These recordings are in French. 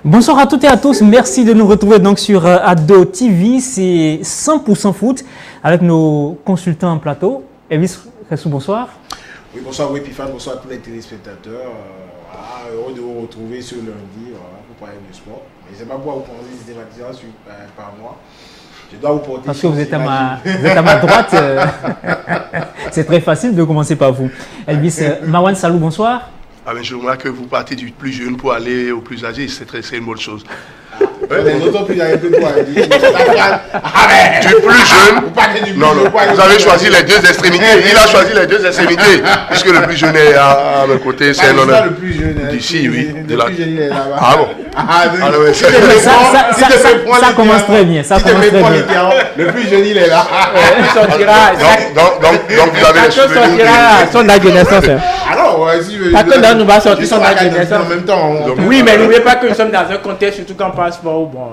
Bonsoir à toutes et à tous, merci de nous retrouver donc sur Ado TV, c'est 100% foot avec nos consultants en plateau. Elvis Ressou, bonsoir. Oui, bonsoir Wépifan, bonsoir à tous les téléspectateurs. Heureux de vous retrouver ce lundi pour parler de sport. Mais c'est pas pour vous poser des thématiques par moi. Je dois vous porter. Parce que vous êtes à ma droite, c'est très facile de commencer par vous. Elvis, Marwan Salou, bonsoir. Ah ben je remarque que vous partez du plus jeune pour aller au plus âgé, c'est une bonne chose. Les autres plus âgés que toi. Du plus jeune, non, vous avez choisi les deux extrémités. Il a choisi les deux extrémités, puisque le plus jeune est à mes côtés, c'est un honneur. Le plus jeune. D'ici, oui. Le plus jeune, il est là-bas. Ah bon. Ça commence très bien. Ça commence très bien. Le plus jeune, il est là. Donc vous avez les cheveux sortira son âge de naissance. Alors, si je veux. Chacun nous va sortir son âge de naissance. En même temps. Oui, mais n'oubliez pas que nous sommes dans un contexte, surtout quand on passe sport, bon,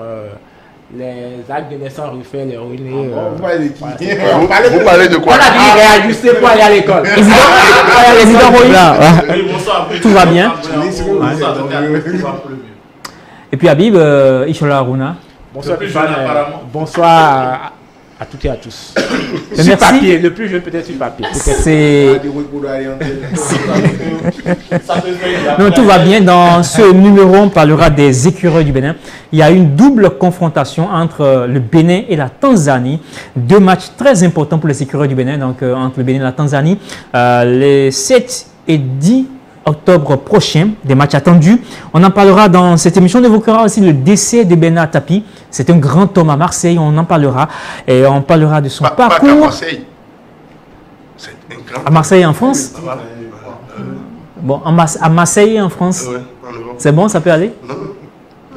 les actes de naissance refaits, les ruinés. Vous parlez de qui? Vous parlez de quoi? On a dit réajuster pour aller à l'école. Tout va bien. Et puis Habib, Ishola Aruna. Bonsoir, bonsoir à toutes et à tous. Sur Merci. papier, le plus jeune peut-être sur papier. Non, tout va bien. Dans ce numéro, on parlera des écureuils du Bénin. Il y a une double confrontation entre le Bénin et la Tanzanie. Deux matchs très importants pour les écureuils du Bénin, donc entre le Bénin et la Tanzanie. Les 7 et 10 octobre prochain, des matchs attendus. On en parlera dans cette émission. On évoquera aussi le décès de Bernard Tapie. C'est un grand homme à Marseille, on en parlera. Et on parlera de son parcours. Pas qu'à Marseille. C'est un grand... À Marseille en France. Bon, à Marseille en France. Ouais, en Europe. C'est bon, ça peut aller? Non.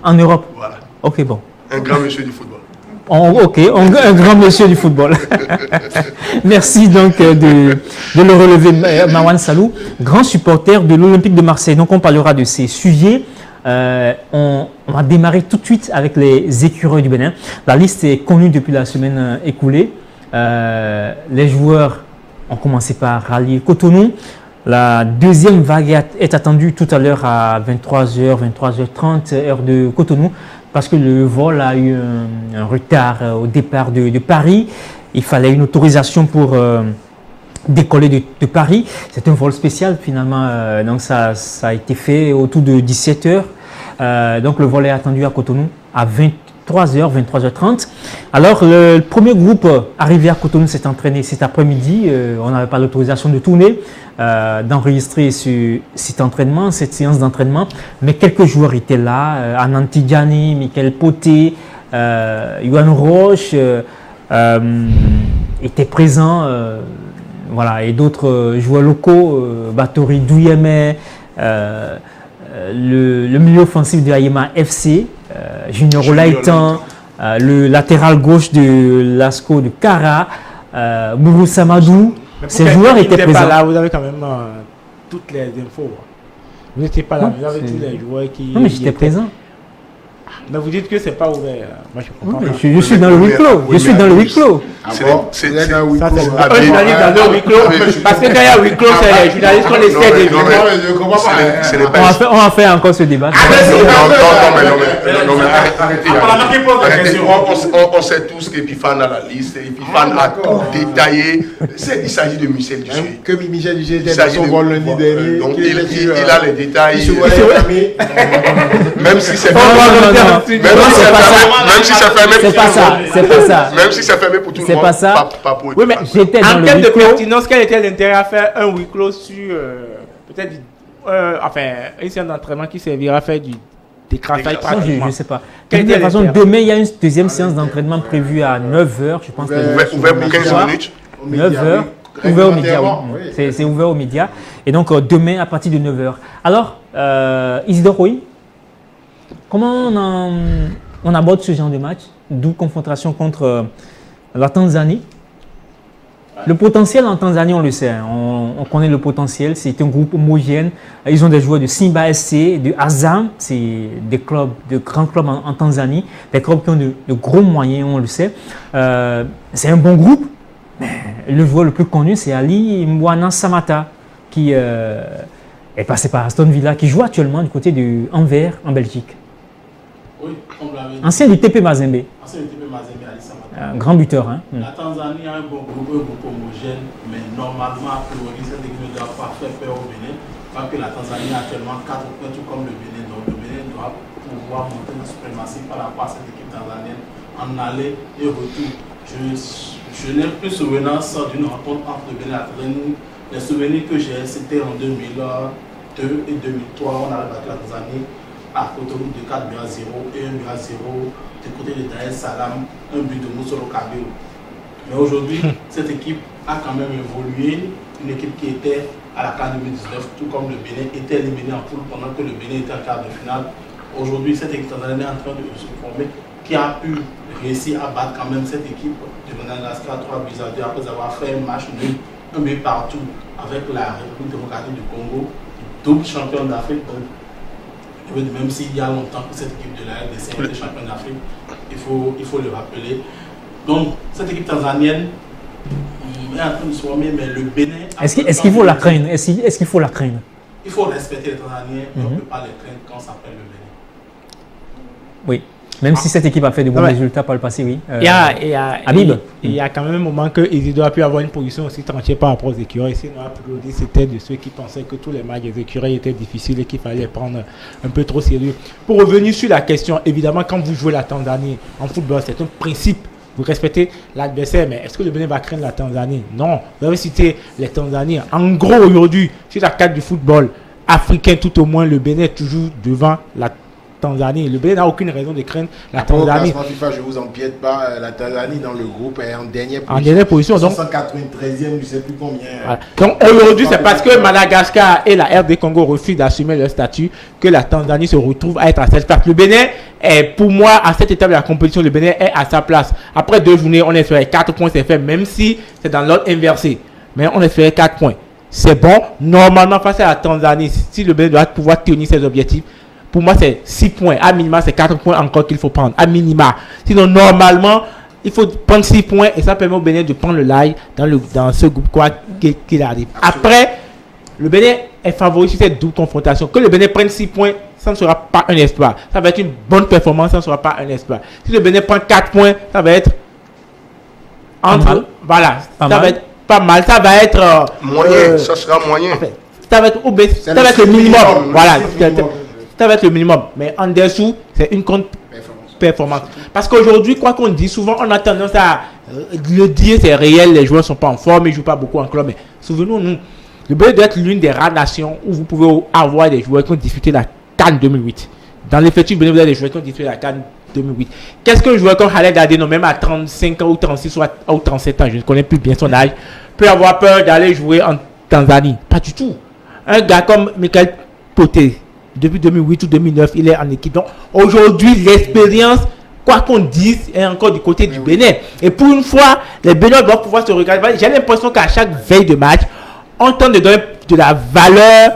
En Europe. Voilà. Ok, bon. Un grand monsieur du football. Un grand monsieur du football. Merci donc de le relever, Marwan Salou, grand supporter de l'Olympique de Marseille. Donc on parlera de ces sujets. On va démarrer tout de suite avec les écureuils du Bénin. La liste est connue depuis la semaine écoulée. Les joueurs ont commencé par rallier Cotonou. La deuxième vague est attendue tout à l'heure à 23h, 23h30, heure de Cotonou, parce que le vol a eu un retard au départ de Paris. Il fallait une autorisation pour décoller de Paris. C'est un vol spécial finalement, donc ça a été fait autour de 17h. Donc le vol est attendu à Cotonou à 23h, 23h30. Alors le premier groupe arrivé à Cotonou s'est entraîné cet après-midi. On n'avait pas l'autorisation de tourner, d'enregistrer cet entraînement, cette séance d'entraînement. Mais quelques joueurs étaient là. Anand Tidjani, Michael Poté, Yohan Roche étaient présents. Voilà, et d'autres joueurs locaux, Batori Douyeme, le milieu offensif de Ayema FC, Junior Olaïtan, le latéral gauche de Lasco de Kara, Mourou Samadou. Ces joueurs étaient présents. Là, vous avez quand même toutes les infos. Vous n'étiez pas là, vous avez tous les joueurs qui... Non, mais j'étais présent. Mais vous dites que c'est pas ouvert. Moi, je comprends pas. Je suis dans le huis clos. Je suis dans le huis clos. C'est Un journaliste dans le huis clos. Parce que quand il y a huis clos, c'est les journalistes qu'on essaie de vivre. On va faire encore ce débat. Non, arrêtez. On sait tous qu'Epifan a la liste. Epifan a tout détaillé. Il s'agit de Michel Duché. Que Michel Duché était dans son vol lundi dernier. Donc il a les détails. Même si c'est fermé pour tout le monde. Même si c'est fermé pour tout le monde. C'est pas ça. Oui, mais j'étais dans en le termes de huis clos. pertinence, quel était l'intérêt à faire un huis clos sur peut-être une séance d'entraînement qui servira à faire du décrassage pratiquement? Je ne sais pas. De toute façon, demain, il y a une deuxième séance d'entraînement prévue à 9h. Je pense ouvert pour 15 minutes. 9h. Ouvert aux médias, oui. C'est ouvert aux médias. Et donc, demain, à partir de 9h. Alors, Isidore Roy, comment on aborde ce genre de match? D'où confrontation contre la Tanzanie. Le potentiel en Tanzanie, on le sait. On connaît le potentiel. C'est un groupe homogène. Ils ont des joueurs de Simba SC, de Azam. C'est des clubs, de grands clubs en Tanzanie. Des clubs qui ont de gros moyens, on le sait. C'est un bon groupe. Mais le joueur le plus connu, c'est Ali Mwana Samata, qui est passé par Aston Villa, qui joue actuellement du côté de Anvers, en Belgique. Oui, comme l'avait dit. Ancien du TP Mazembe. Ancien du TP Mazembe, Ali Samata. Grand buteur. Hein. La Tanzanie a un bon groupe homogène, mais normalement, a priori, cette équipe ne doit pas faire peur au Bénin. Parce que la Tanzanie a actuellement 4 points, tout comme le Bénin. Donc le Bénin doit pouvoir monter la suprématie par rapport à cette équipe tanzanienne en aller et retour. Je n'ai plus souvenance d'une rencontre entre le Bénin et la Tanzanie. Les souvenirs que j'ai, c'était en 2002 et 2003. On a battu la Tanzanie à Cotonou de 4 buts à 0 et 1 but à 0 du côté de Dar es Salaam, un but de Moussolo Kabeo. Mais aujourd'hui, cette équipe a quand même évolué. Une équipe qui était à la CAN 2019, tout comme le Bénin était éliminé en poule pendant que le Bénin était en quart de finale. Aujourd'hui, cette équipe tanzanienne est en train de se former, qui a pu réussir à battre quand même cette équipe de Madagascar 3 buts à 2 après avoir fait un match nul, un but partout avec la République démocratique du Congo, double champion d'Afrique. Donc, même s'il y a longtemps que cette équipe de la RDC était championne d'Afrique, il faut le rappeler. Donc, cette équipe tanzanienne est en train de se former, mais le Bénin... Est-ce qu'il faut la craindre? Est-ce qu'il faut la craindre? Il faut respecter les Tanzaniens, mais on ne peut pas les craindre quand ça s'appelle le Bénin. Oui. Même si cette équipe a fait de bons résultats par le passé, oui. Habib. Il y a quand même un moment qu'Isidore a pu avoir une position aussi tranchée par rapport aux écureuils. Sinon, Applaudi, c'était de ceux qui pensaient que tous les matchs des écureuils étaient difficiles et qu'il fallait les prendre un peu trop sérieux. Pour revenir sur la question, évidemment, quand vous jouez la Tanzanie en football, c'est un principe. Vous respectez l'adversaire, mais est-ce que le Bénin va craindre la Tanzanie? Non. Vous avez cité les Tanzaniens. En gros, aujourd'hui, sur la carte du football africain, tout au moins, le Bénin est toujours devant la Tanzanie. Le Bénin n'a aucune raison de craindre la Tanzanie. Au classement FIFA, je ne vous empiète pas, la Tanzanie dans le groupe est en dernière position. En dernière position, donc. 193e, je ne sais plus combien. Voilà. Donc aujourd'hui, c'est parce que Madagascar et la RD Congo refusent d'assumer leur statut que la Tanzanie se retrouve à être à cette place. Le Bénin est, pour moi, à cette étape de la compétition, le Bénin est à sa place. Après 2 journées, on espérait 4 points, c'est fait, même si c'est dans l'ordre inversé. Mais on espérait 4 points. C'est bon. Normalement, face à la Tanzanie, si le Bénin doit pouvoir tenir ses objectifs, pour moi, c'est 6 points. À minima, c'est 4 points encore qu'il faut prendre. À minima. Sinon, normalement, il faut prendre 6 points et ça permet au Bénin de prendre le live dans ce groupe, quoi qu'il arrive. Après, le Bénin est favori sur cette double confrontation. Que le Bénin prenne 6 points, ça ne sera pas un espoir. Ça va être une bonne performance, ça ne sera pas un espoir. Si le Bénin prend 4 points, ça va être entre. Voilà. Ça va être pas mal. Ça va être. Moyen, ça sera moyen. Ça va être le minimum. Voilà. Ça va être le minimum. Mais en dessous, c'est une contre-performance. Parce qu'aujourd'hui, quoi qu'on dise, souvent on a tendance à le dire, c'est réel, les joueurs ne sont pas en forme, ils ne jouent pas beaucoup en club. Mais souvenons-nous, le Bénin doit être l'une des rares nations où vous pouvez avoir des joueurs qui ont disputé la CAN 2008. Dans l'effectif, vous avez des joueurs qui ont disputé la CAN 2008. Qu'est-ce qu'un joueur comme Khaled Adeno, même à 35 ans ou 36 ou 37 ans, je ne connais plus bien son âge, peut avoir peur d'aller jouer en Tanzanie? Pas du tout. Un gars comme Michael Poté, depuis 2008 ou 2009, il est en équipe. Donc aujourd'hui, l'expérience, quoi qu'on dise, est encore du côté du Bénin. Et pour une fois, les Béninois doivent pouvoir se regarder. J'ai l'impression qu'à chaque veille de match, on tente de donner de la valeur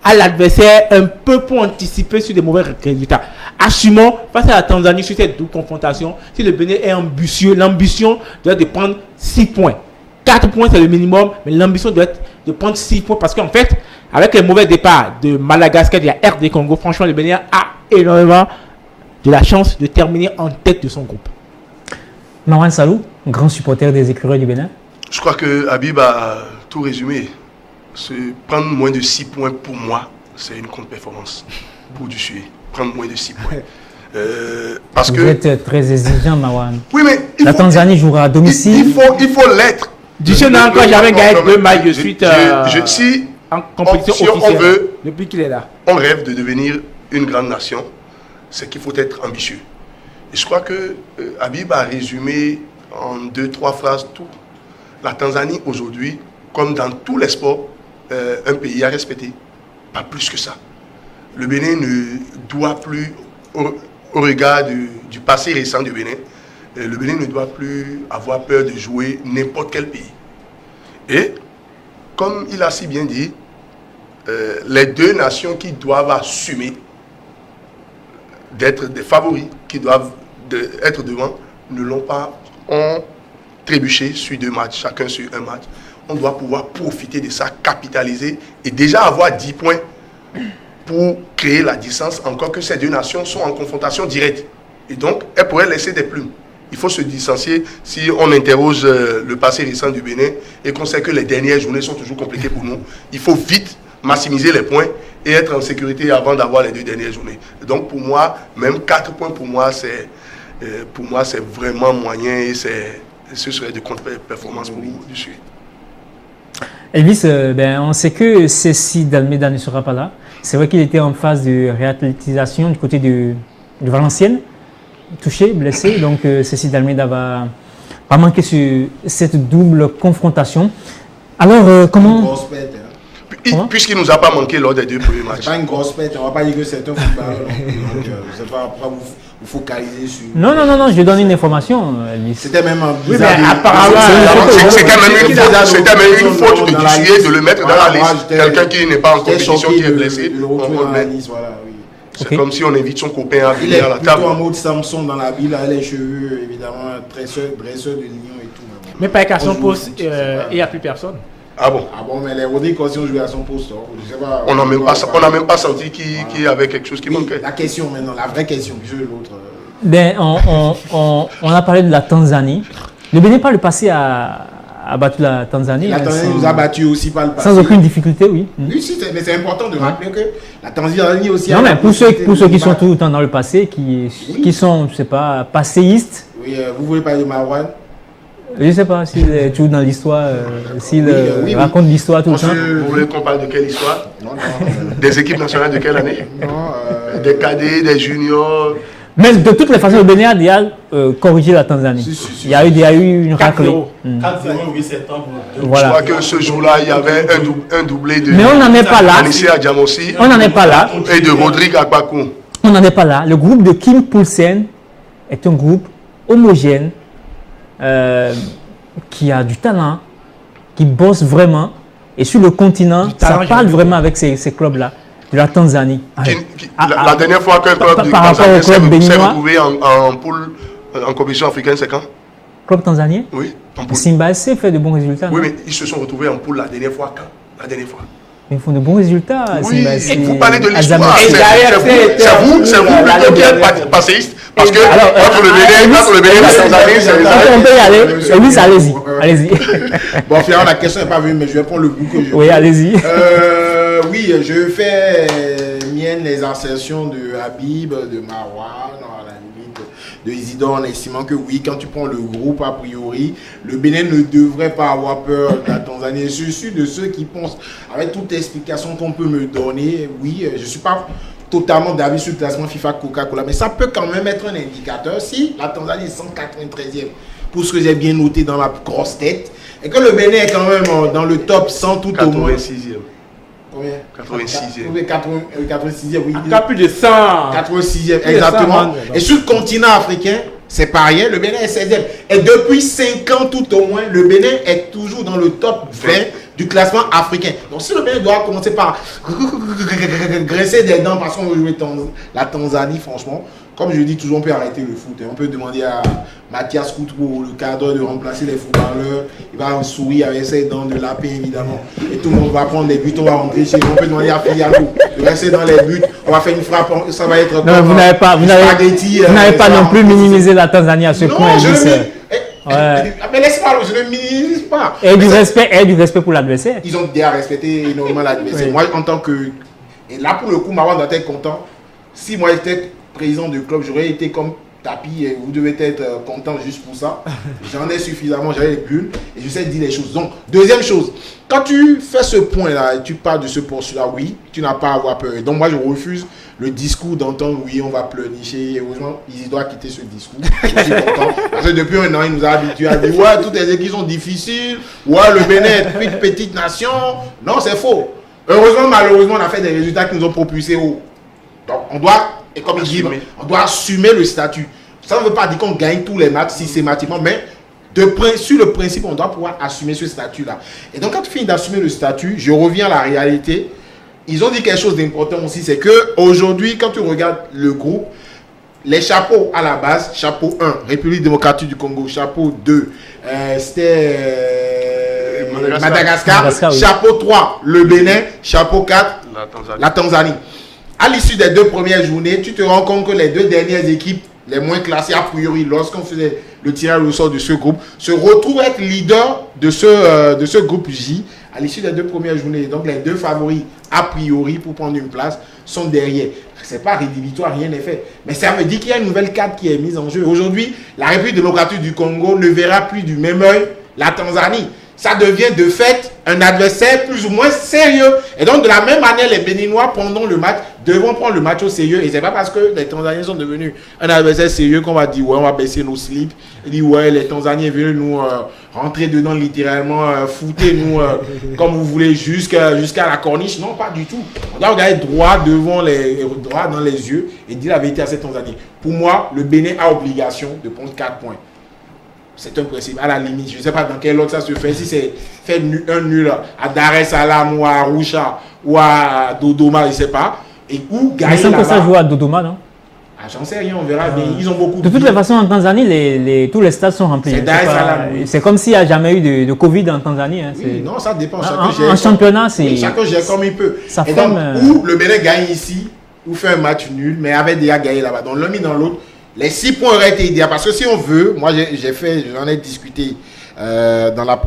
à l'adversaire un peu pour anticiper sur des mauvais résultats. Assumons face à la Tanzanie sur cette double confrontation. Si le Bénin est ambitieux, l'ambition doit être de prendre 6 points. 4 points, c'est le minimum, mais l'ambition doit être de prendre 6 points parce qu'en fait, avec les mauvais départs de Madagascar et de la RD Congo, franchement, le Bénin a énormément de la chance de terminer en tête de son groupe. Marwan Salou, grand supporter des écureuils du Bénin. Je crois que Habib a tout résumé. Prendre moins de 6 points pour moi, c'est une contre-performance pour du sué. Prendre moins de 6 points. Parce Vous êtes très exigeant, Marwan. Oui, mais la Tanzanie jouera à domicile. Il faut l'être. Duché n'a encore jamais gagné 2 matchs de suite en compétition si officielle. On veut, depuis qu'il est là. On rêve de devenir une grande nation. C'est qu'il faut être ambitieux. Et je crois que Habib a résumé en 2-3 phrases tout. La Tanzanie aujourd'hui, comme dans tous les sports, un pays à respecter. Pas plus que ça. Le Bénin ne doit plus, au regard du passé récent du Bénin, le Bénin ne doit plus avoir peur de jouer n'importe quel pays. Et, comme il a si bien dit, les 2 nations qui doivent assumer d'être des favoris, qui doivent être devant, ne l'ont pas, ont trébuché sur 2 matchs, chacun sur un match. On doit pouvoir profiter de ça, capitaliser et déjà avoir 10 points pour créer la distance, encore que ces deux nations sont en confrontation directe. Et donc, elles pourraient laisser des plumes. Il faut se distancier si on interroge le passé récent du Bénin et qu'on sait que les dernières journées sont toujours compliquées pour nous. Il faut vite maximiser les points et être en sécurité avant d'avoir les 2 dernières journées. Et donc pour moi, même 4 points pour moi, c'est vraiment moyen et ce serait de contre-performance pour du Sud. Elvis, on sait que Cécile d'Almeida ne sera pas là. C'est vrai qu'il était en phase de réathlétisation du côté de Valenciennes, touché, blessé. Donc Cécile d'Almeida va manquer cette double confrontation. Alors, comment... Une grosse pète, hein. Puisqu'il ne nous a pas manqué lors des 2 premiers matchs. C'est pas une grosse pète, on ne va pas dire que c'est un footballeur. Donc, je ne sais pas vous focaliser sur... Non, je donne une information, Elvis. C'était même un Oui, bizarre. mais apparemment, C'était même une faute de Dussuyer de le mettre dans la liste. Quelqu'un qui n'est pas en compétition, qui est blessé, on va le mettre. C'est comme si on invite son copain à Il est venir à la table. plutôt en mode Samson dans la ville, les cheveux, évidemment, dresseur de lion et tout. Mais pas qu'à son poste, il n'y a plus personne. Ah bon? Ah bon, mais les Rodrigue aussi ont joué à son poste. Je sais pas, On n'a même pas senti qu'il y avait quelque chose qui manquait. La question maintenant, la vraie question, je veux l'autre. On a parlé de la Tanzanie. Le Bénin, par le passé, a battu la Tanzanie. La Tanzanie nous a battu aussi par le passé. Sans aucune difficulté, oui. Oui, mais c'est important de rappeler que la Tanzanie aussi... Non, mais pour ceux qui sont tout le temps dans le passé, qui sont, je sais pas, passéistes. Oui, vous voulez parler de Marouane? Je ne sais pas s'il est toujours dans l'histoire, s'il raconte l'histoire tout le temps. Vous voulez qu'on parle de quelle histoire? Non. Des équipes nationales de quelle année? Non, Des cadets, des juniors. Mais de toutes les façons, le Bénin a déjà corrigé la Tanzanie. Il y a eu une raclée. 4-0 8 septembre. Voilà. Je crois que ce jour-là, il y avait un doublé de Mais on n'en est pas là. Anissé Adjamossi On n'en est pas là. et de Rodrigue Akbakou. On n'en est pas là. Le groupe de Kim Poulsen est un groupe homogène qui a du talent, qui bosse vraiment. Et sur le continent, ça parle vraiment avec ces clubs-là, de la Tanzanie. La dernière fois qu'un club de par rapport au Tanzanie club s'est béninois, retrouvé en poule en compétition africaine, c'est quand? club tanzanien, Oui, en poule. Simba SC fait de bons résultats. Oui, non? mais ils se sont retrouvés en poule la dernière fois quand? La dernière fois. Ils font de bons résultats. Oui, Simba SC, et vous parlez de l'histoire. Azamati. C'est vous plutôt qui êtes passéiste. Parce que Alors, entre le Bénin et la Tanzanie, c'est On peut y aller. Elvis, allez-y. Allez-y. Bon, finalement, la question n'est pas venue, mais je vais prendre le bout que je... Oui, allez-y. Oui, je fais mienne les assertions de Habib, de Marwan, à la limite de Isidore, en estimant que oui, quand tu prends le groupe, a priori, le Bénin ne devrait pas avoir peur de la Tanzanie. Je suis de ceux qui pensent, avec toute explication qu'on peut me donner, oui, je ne suis pas totalement d'avis sur le classement FIFA Coca-Cola, mais ça peut quand même être un indicateur si la Tanzanie est 193e, pour ce que j'ai bien noté dans ma grosse tête, et que le Bénin est quand même dans le top 100 tout au moins. 86e. Combien? 86e. 86e, oui. Il y a plus de 100. 86e, exactement. Et sur le continent africain, c'est pas rien, le Bénin est 16e. Et depuis 5 ans tout au moins, le Bénin est toujours dans le top 20 du classement africain. Donc si le Bénin doit commencer par grincer des dents parce qu'on veut jouer la Tanzanie, franchement, comme je dis toujours, on peut arrêter le foot. On peut demander à Mathias Koutro, le cadre, de remplacer les footballeurs. Il va sourire avec ses dents de lapin, évidemment. Et tout le monde va prendre les buts, on va rentrer chez nous. On peut demander à Filialo de rester dans les buts. On va faire une frappe, ça va être Non, comme vous n'avez pas non plus minimisé la Tanzanie à ce point. Non, je Elvis. mais laisse-moi, je ne minimise pas. Et du respect pour l'adversaire. Ils ont déjà respecté énormément l'adversaire. Oui. Moi, en tant que... Et là, pour le coup, Marwan doit être content. Si moi, j'étais président du club, j'aurais été comme Tapi et vous devez être content juste pour ça. J'en ai suffisamment, j'avais les bulles et je sais dire les choses. Donc, deuxième chose, quand tu fais ce point-là et tu parles de ce postulat, oui, tu n'as pas à avoir peur. Et donc, moi, je refuse le discours d'entendre, oui, on va pleurnicher. Et heureusement, il doit quitter ce discours. Je suis content. Parce que depuis un an, il nous a habitués à dire, ouais, toutes les équipes sont difficiles. Ouais, le Bénin est une petite nation. Non, c'est faux. Heureusement, malheureusement, on a fait des résultats qui nous ont propulsés haut. Donc, on doit, et comme il dit, on doit assumer le statut. Ça ne veut pas dire qu'on gagne tous les matchs systématiquement, mais sur le principe, on doit pouvoir assumer ce statut-là. Et donc, quand tu finis d'assumer le statut, je reviens à la réalité. Ils ont dit quelque chose d'important aussi, c'est qu'aujourd'hui, quand tu regardes le groupe, les chapeaux à la base, chapeau 1, République démocratique du Congo, chapeau 2, c'était Madagascar, oui. chapeau 3, le Bénin, chapeau 4, la Tanzanie. à l'issue des 2 premières journées, tu te rends compte que les 2 dernières équipes les moins classées, a priori, lorsqu'on faisait le tirage au sort de ce groupe, se retrouvent être leader de ce groupe J à l'issue des 2 premières journées. Donc les 2 favoris, a priori, pour prendre une place, sont derrière. C'est pas rédhibitoire, rien n'est fait. Mais ça veut dire qu'il y a une nouvelle carte qui est mise en jeu. Aujourd'hui, la République démocratique du Congo ne verra plus du même œil la Tanzanie. Ça devient de fait un adversaire plus ou moins sérieux. Et donc, de la même manière, les Béninois, pendant le match, devront prendre le match au sérieux. Et c'est pas parce que les Tanzaniens sont devenus un adversaire sérieux qu'on va dire, ouais, on va baisser nos slips. Et dire, ouais, les Tanzaniens viennent nous rentrer dedans littéralement, foutez-nous comme vous voulez jusqu'à la corniche. Non, pas du tout. On doit regarder droit dans les yeux et dire la vérité à ces Tanzaniens. Pour moi, le Bénin a obligation de prendre 4 points. C'est un principe, à la limite. Je ne sais pas dans quel ordre ça se fait. Si c'est fait un nul à Dar es Salaam ou à Arusha ou à Dodoma, je ne sais pas. Et où gagner là-bas. Mais ça joue à Dodoma, non? Ah, j'en sais rien, on verra. Mais ils ont beaucoup de toutes les façons, en Tanzanie, tous les stades sont remplis. C'est Dar es Salaam. C'est comme s'il n'y a jamais eu de Covid en Tanzanie. Hein. Oui, non, ça dépend. En championnat, c'est... Oui, chacun gère comme il peut. Ça et donc, ou le Bénin gagne ici, ou fait un match nul, mais avait déjà gagné là-bas. Donc, l'un mis dans l'autre. Les 6 points auraient été idéaux parce que si on veut, moi j'en ai discuté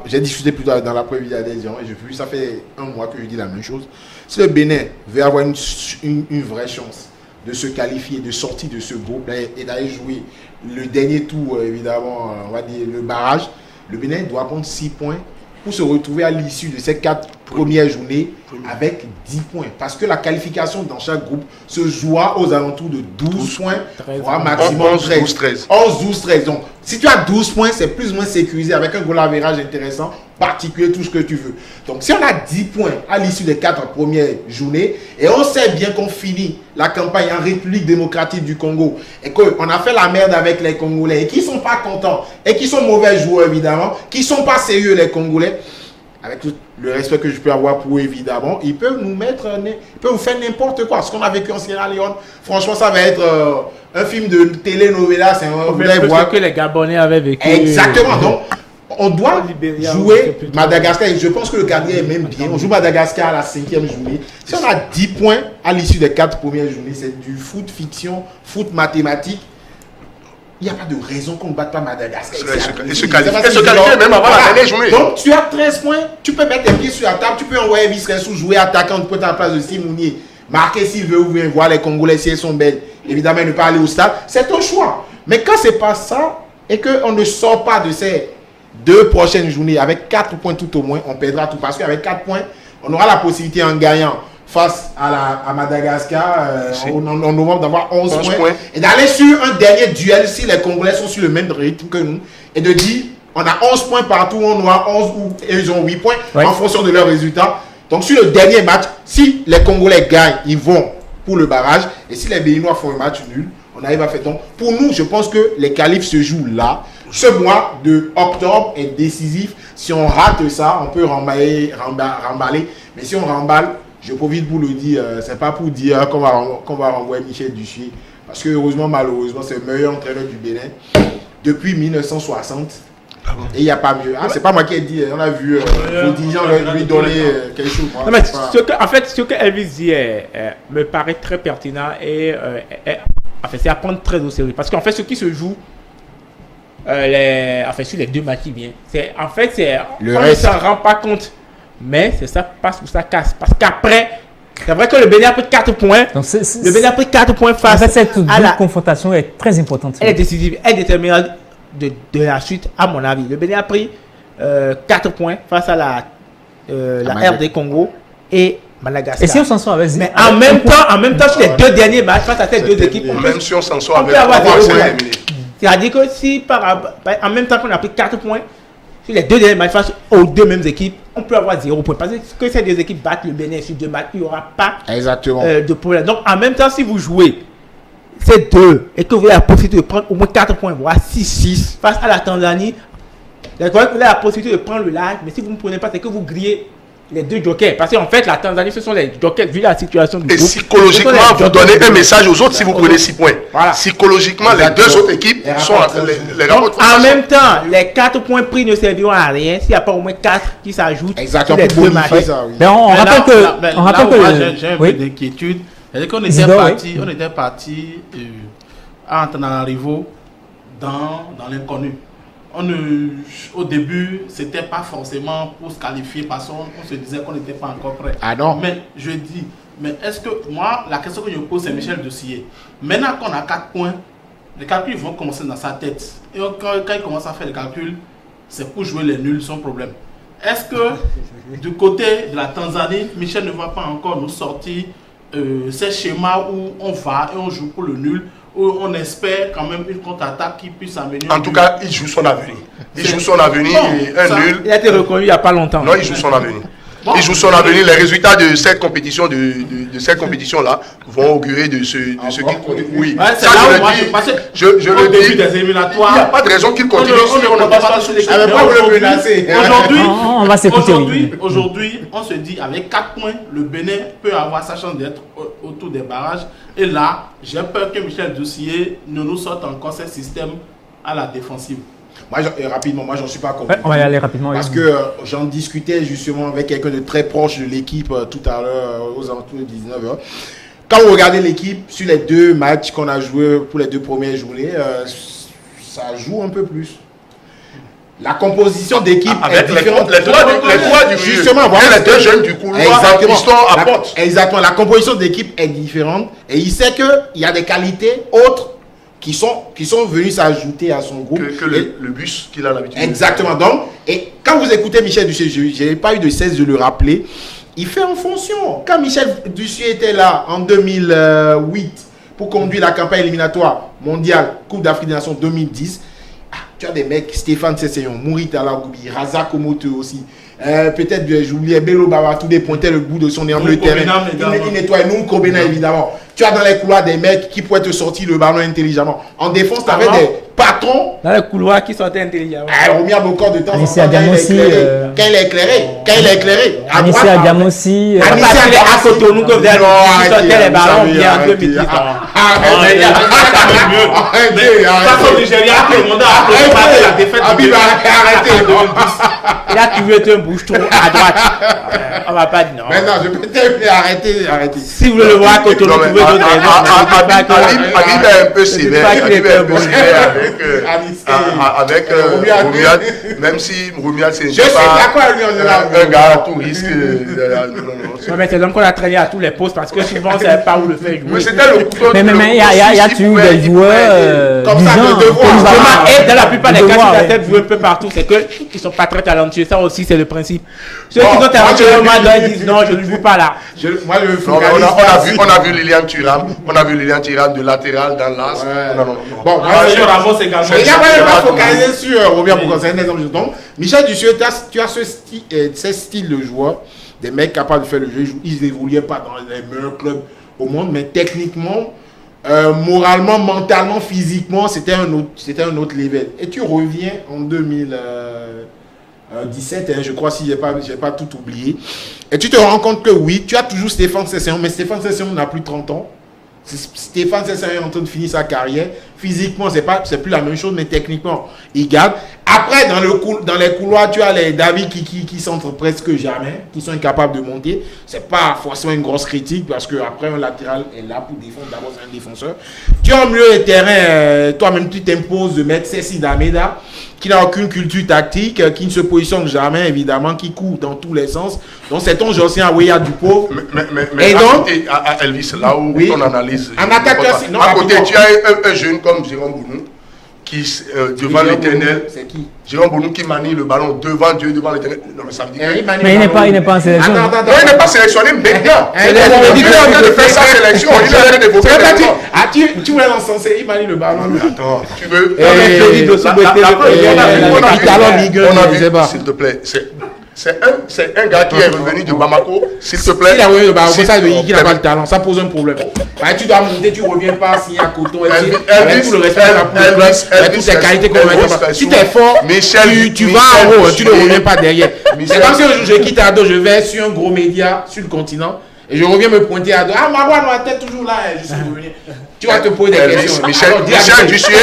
j'ai discuté plutôt dans la prévision d'adhésion et ça fait un mois que je dis la même chose. Si le Bénin veut avoir une vraie chance de se qualifier, de sortir de ce groupe et d'aller jouer le dernier tour, évidemment, on va dire le barrage, le Bénin doit prendre 6 points pour se retrouver à l'issue de ces 4 premières journées avec 10 points. Parce que la qualification dans chaque groupe se jouera aux alentours de 12 points, voire maximum 13. 11, 12, 13. Donc, si tu as 12 points, c'est plus ou moins sécurisé avec un goal average intéressant, particulier, tout ce que tu veux. Donc, si on a 10 points à l'issue des 4 premières journées, et on sait bien qu'on finit la campagne en République démocratique du Congo, et qu'on a fait la merde avec les Congolais, et qui ne sont pas contents, et qui sont mauvais joueurs, évidemment, qui ne sont pas sérieux, les Congolais, avec tout le respect que je peux avoir pour eux, évidemment, ils peuvent nous faire n'importe quoi. Ce qu'on a vécu en Sierra Leone, franchement, ça va être un film de telenovela. C'est un que les Gabonais avaient vécu. Exactement. Donc, on doit jouer Madagascar. Et je pense que le gardien est même bien. On joue Madagascar à la 5e journée. Si on a 10 points à l'issue des 4 premières journées, c'est du foot fiction, foot mathématique. Il n'y a pas de raison qu'on ne batte pas Madagascar. Et se qualifier même avant la dernière journée. Donc, tu as 13 points, tu peux mettre tes pieds sur la table, tu peux envoyer Vice-Ressou jouer attaquant, tu peux être à la place de Simounier, marquer s'il veut ou bien voir les Congolais si elles sont belles. Évidemment, ne pas aller au stade, c'est ton choix. Mais quand ce n'est pas ça, et qu'on ne sort pas de ces 2 prochaines journées avec 4 points tout au moins, on perdra tout. Parce qu'avec 4 points, on aura la possibilité en gagnant face à Madagascar en novembre d'avoir 11 points et d'aller sur un dernier duel si les Congolais sont sur le même rythme que nous et de dire on a 11 points partout, on aura 11 et ils ont 8 points en fonction de leurs résultats. Donc sur le dernier match, si les Congolais gagnent, ils vont pour le barrage et si les Béninois font un match nul, on arrive à faire. Donc pour nous, je pense que les qualifs se jouent là. Ce mois de octobre est décisif. Si on rate ça, on peut remballer. Mais si on remballe, je profite pour le dire, c'est pas pour dire qu'on va renvoyer Michel Duchier, parce que heureusement, malheureusement, c'est le meilleur entraîneur du Bénin depuis 1960. Ah bon? Et il n'y a pas mieux. Ah, c'est pas moi qui ai dit, on a vu vos dirigeants lui donner quelque chose. Non, mais ce que Elvis dit me paraît très pertinent et c'est à prendre très au sérieux. Parce qu'en fait, ce qui se joue sur les 2 matchs qui viennent, on ne s'en rend pas compte. Mais c'est ça passe ou ça casse. Parce qu'après, c'est vrai que le Bénin a pris 4 points. Donc le Bénin a pris 4 points face cette confrontation est très importante. Elle est décisive, elle est déterminante de la suite, à mon avis. Le Bénin a pris 4 points face à la RD Congo et Madagascar. Et si on s'en sort avec mais en même temps, sur les 2 derniers matchs, face à ces 2 équipes, même si on s'en sort avec 3 points, c'est-à-dire que si en même temps qu'on a pris 4 points, sur les 2 derniers matchs face aux 2 mêmes équipes, on peut avoir 0 points. Parce que ces 2 équipes battent le Bénin sur 2 matchs, il n'y aura pas de problème. Donc en même temps, si vous jouez ces 2 et que vous avez la possibilité de prendre au moins 4 points, voire 6 face à la Tanzanie, vous avez la possibilité de prendre le large, mais si vous ne prenez pas, c'est que vous grillez les 2 jokers. Parce qu'en fait, la Tanzanie, ce sont les jokers, vu la situation du groupe. Et psychologiquement, vous donnez un message aux autres si vous prenez 6 points. Voilà. Psychologiquement, les 2 autres équipes sont les donc, en même temps, les 4 points pris ne serviront à rien s'il n'y a pas au moins 4 qui s'ajoutent sur les 2 matchs. Mais on rappelle que... J'ai un peu d'inquiétude C'est-à-dire qu'on était parti à Antananarivo dans l'inconnu. Au début, c'était pas forcément pour se qualifier parce qu'on se disait qu'on n'était pas encore prêt. Ah non. Mais je dis, est-ce que moi, la question que je pose, c'est Michel Dossier. Maintenant qu'on a 4 points, les calculs vont commencer dans sa tête. Et quand il commence à faire les calculs, c'est pour jouer les nuls sans problème. Est-ce que du côté de la Tanzanie, Michel ne va pas encore nous sortir ces schémas où on va et on joue pour le nul, où on espère quand même une contre-attaque qui puisse amener... En tout cas, il joue son avenir. Il joue son avenir et un nul. Il a été reconnu il n'y a pas longtemps. Non, il joue son avenir. Bon, il joue son avenir. Les résultats de cette compétition, de cette compétition-là, vont augurer de ce qu'il continue. Oui, ouais, c'est là où moi je passais. Je le dis. Des éliminatoires. Il n'y a pas de raison qu'il continue. Aujourd'hui, on se dit avec 4 points, le Bénin peut avoir sa chance d'être autour des barrages. Et là, j'ai peur que Michel Dossier ne nous sorte encore ce système à la défensive. Moi, rapidement, moi, j'en suis pas convaincu. On va y aller rapidement. Parce que j'en discutais justement avec quelqu'un de très proche de l'équipe tout à l'heure, aux alentours de 19h. Quand vous regardez l'équipe, sur les 2 matchs qu'on a joués pour les 2 premières journées, ça joue un peu plus. La composition d'équipe est différente. Les trois du justement, voilà, les 2 jeunes du couloir, exactement. Apportent. Exactement. La composition d'équipe est différente. Et il sait qu'il y a des qualités autres qui sont venus s'ajouter à son groupe. Que le bus qu'il a l'habitude. Exactement. Donc, et quand vous écoutez Michel Dussier, je n'ai pas eu de cesse de le rappeler, il fait en fonction. Quand Michel Dussier était là en 2008 pour conduire la campagne éliminatoire mondiale Coupe d'Afrique des Nations 2010, tu as des mecs, Stéphane Sesseyon, Mourita Lagoubi, Razak Omoto aussi. Peut-être, j'oubliais Bello Baba, tout dépointait le bout de son nez en le terrain. Il nettoie nous, Kobena évidemment. Tu as dans les couloirs des mecs qui pourraient te sortir le ballon intelligemment. En défense, tu avais des patrons. Dans les couloirs qui sortaient intelligemment. Romia Bokor de temps en temps. Quand il est éclairé. Anissé Adiam aussi. Anissé à Cotonou que vous avez sorti les ballons bien en 2010. Arrêtez. La défaite. Il a toujours été un bouche-trou à droite. On va pas dire non. Maintenant, je peux t'aider, arrêtez. Si vous voulez le voir à Cotonou, vous pouvez d'autres raisons. Habib est un peu sévère. Avec Roumiad, même si Roumiad c'est pas un gars à tout risque. Mais c'est l'homme qu'on a traîné à tous les postes parce que souvent c'est pas où le faire jouer. Mais c'était le couteau. Mais il y a toujours des joueurs comme ça de devoir. Et dans la plupart des cas, si tu as joué un peu partout, c'est qu'ils sont pas très talentueux. Ça aussi, c'est le principe. Ceux qui sont talentueux, ils disent non, je ne joue pas là. On a vu Lilian Thuram. On a vu Lilian Thuram de latéral dans l'as. Bon, il y a pas focaliser sur Robert Bougon, c'est un exemple. Donc, Michel Dussier, tu as ce style de joueur, des mecs capables de faire le jeu. Ils n'évoluaient pas dans les meilleurs clubs au monde, mais techniquement, moralement, mentalement, physiquement, c'était un autre level. Et tu reviens en 2017, je crois, si j'ai pas tout oublié. Et tu te rends compte que oui, tu as toujours Stéphane Sesseyon, mais Stéphane Sesseyon n'a plus 30 ans. Stéphane Sesseyon est en train de finir sa carrière. Physiquement, c'est plus la même chose, mais techniquement, il garde. Après, dans les couloirs, tu as les David qui s'entrent presque jamais, qui sont incapables de monter. C'est pas forcément une grosse critique, parce que après un latéral est là pour défendre. D'abord, c'est un défenseur. Tu as au milieu des terrains, toi-même, tu t'imposes de mettre Ceci D'Ameda, qui n'a aucune culture tactique, qui ne se positionne jamais, évidemment, qui court dans tous les sens. Donc, c'est ton Josien Aweya du pauvre. Mais à Elvis, là où on analyse. En attaquant, à côté, tu as un jeune comme Jérôme Bounou, qui, devant l'Éternel, c'est qui? Jérôme Bounou qui manie le ballon devant Dieu, devant l'Éternel. Non, mais ça veut dire. Mais il n'est pas en sélection. Non, il n'est pas sélectionné maintenant. Il est en train de faire sa sélection. Il est en train d'évoquer. Tu voulais l'encenser, il manie le ballon. Attends, tu veux. On a vu, s'il te plaît. C'est un gars qui est revenu de Bamako, s'il te plaît. Il est revenu de Bamako, ça veut dire qu'il n'a pas le talent, ça pose un problème. Tu dois monter, tu ne reviens pas signer à Coton, avec tout le respect pour toutes ces qualités qu'on met. Si tu es fort, tu vas en haut, tu ne reviens pas derrière. C'est comme si un jour je quitte Ado, je vais sur un gros média sur le continent et je reviens me pointer à Ado. Ah, ma voix, ma tête toujours là, je suis revenu. Tu vas te poser des questions. Michel Dussier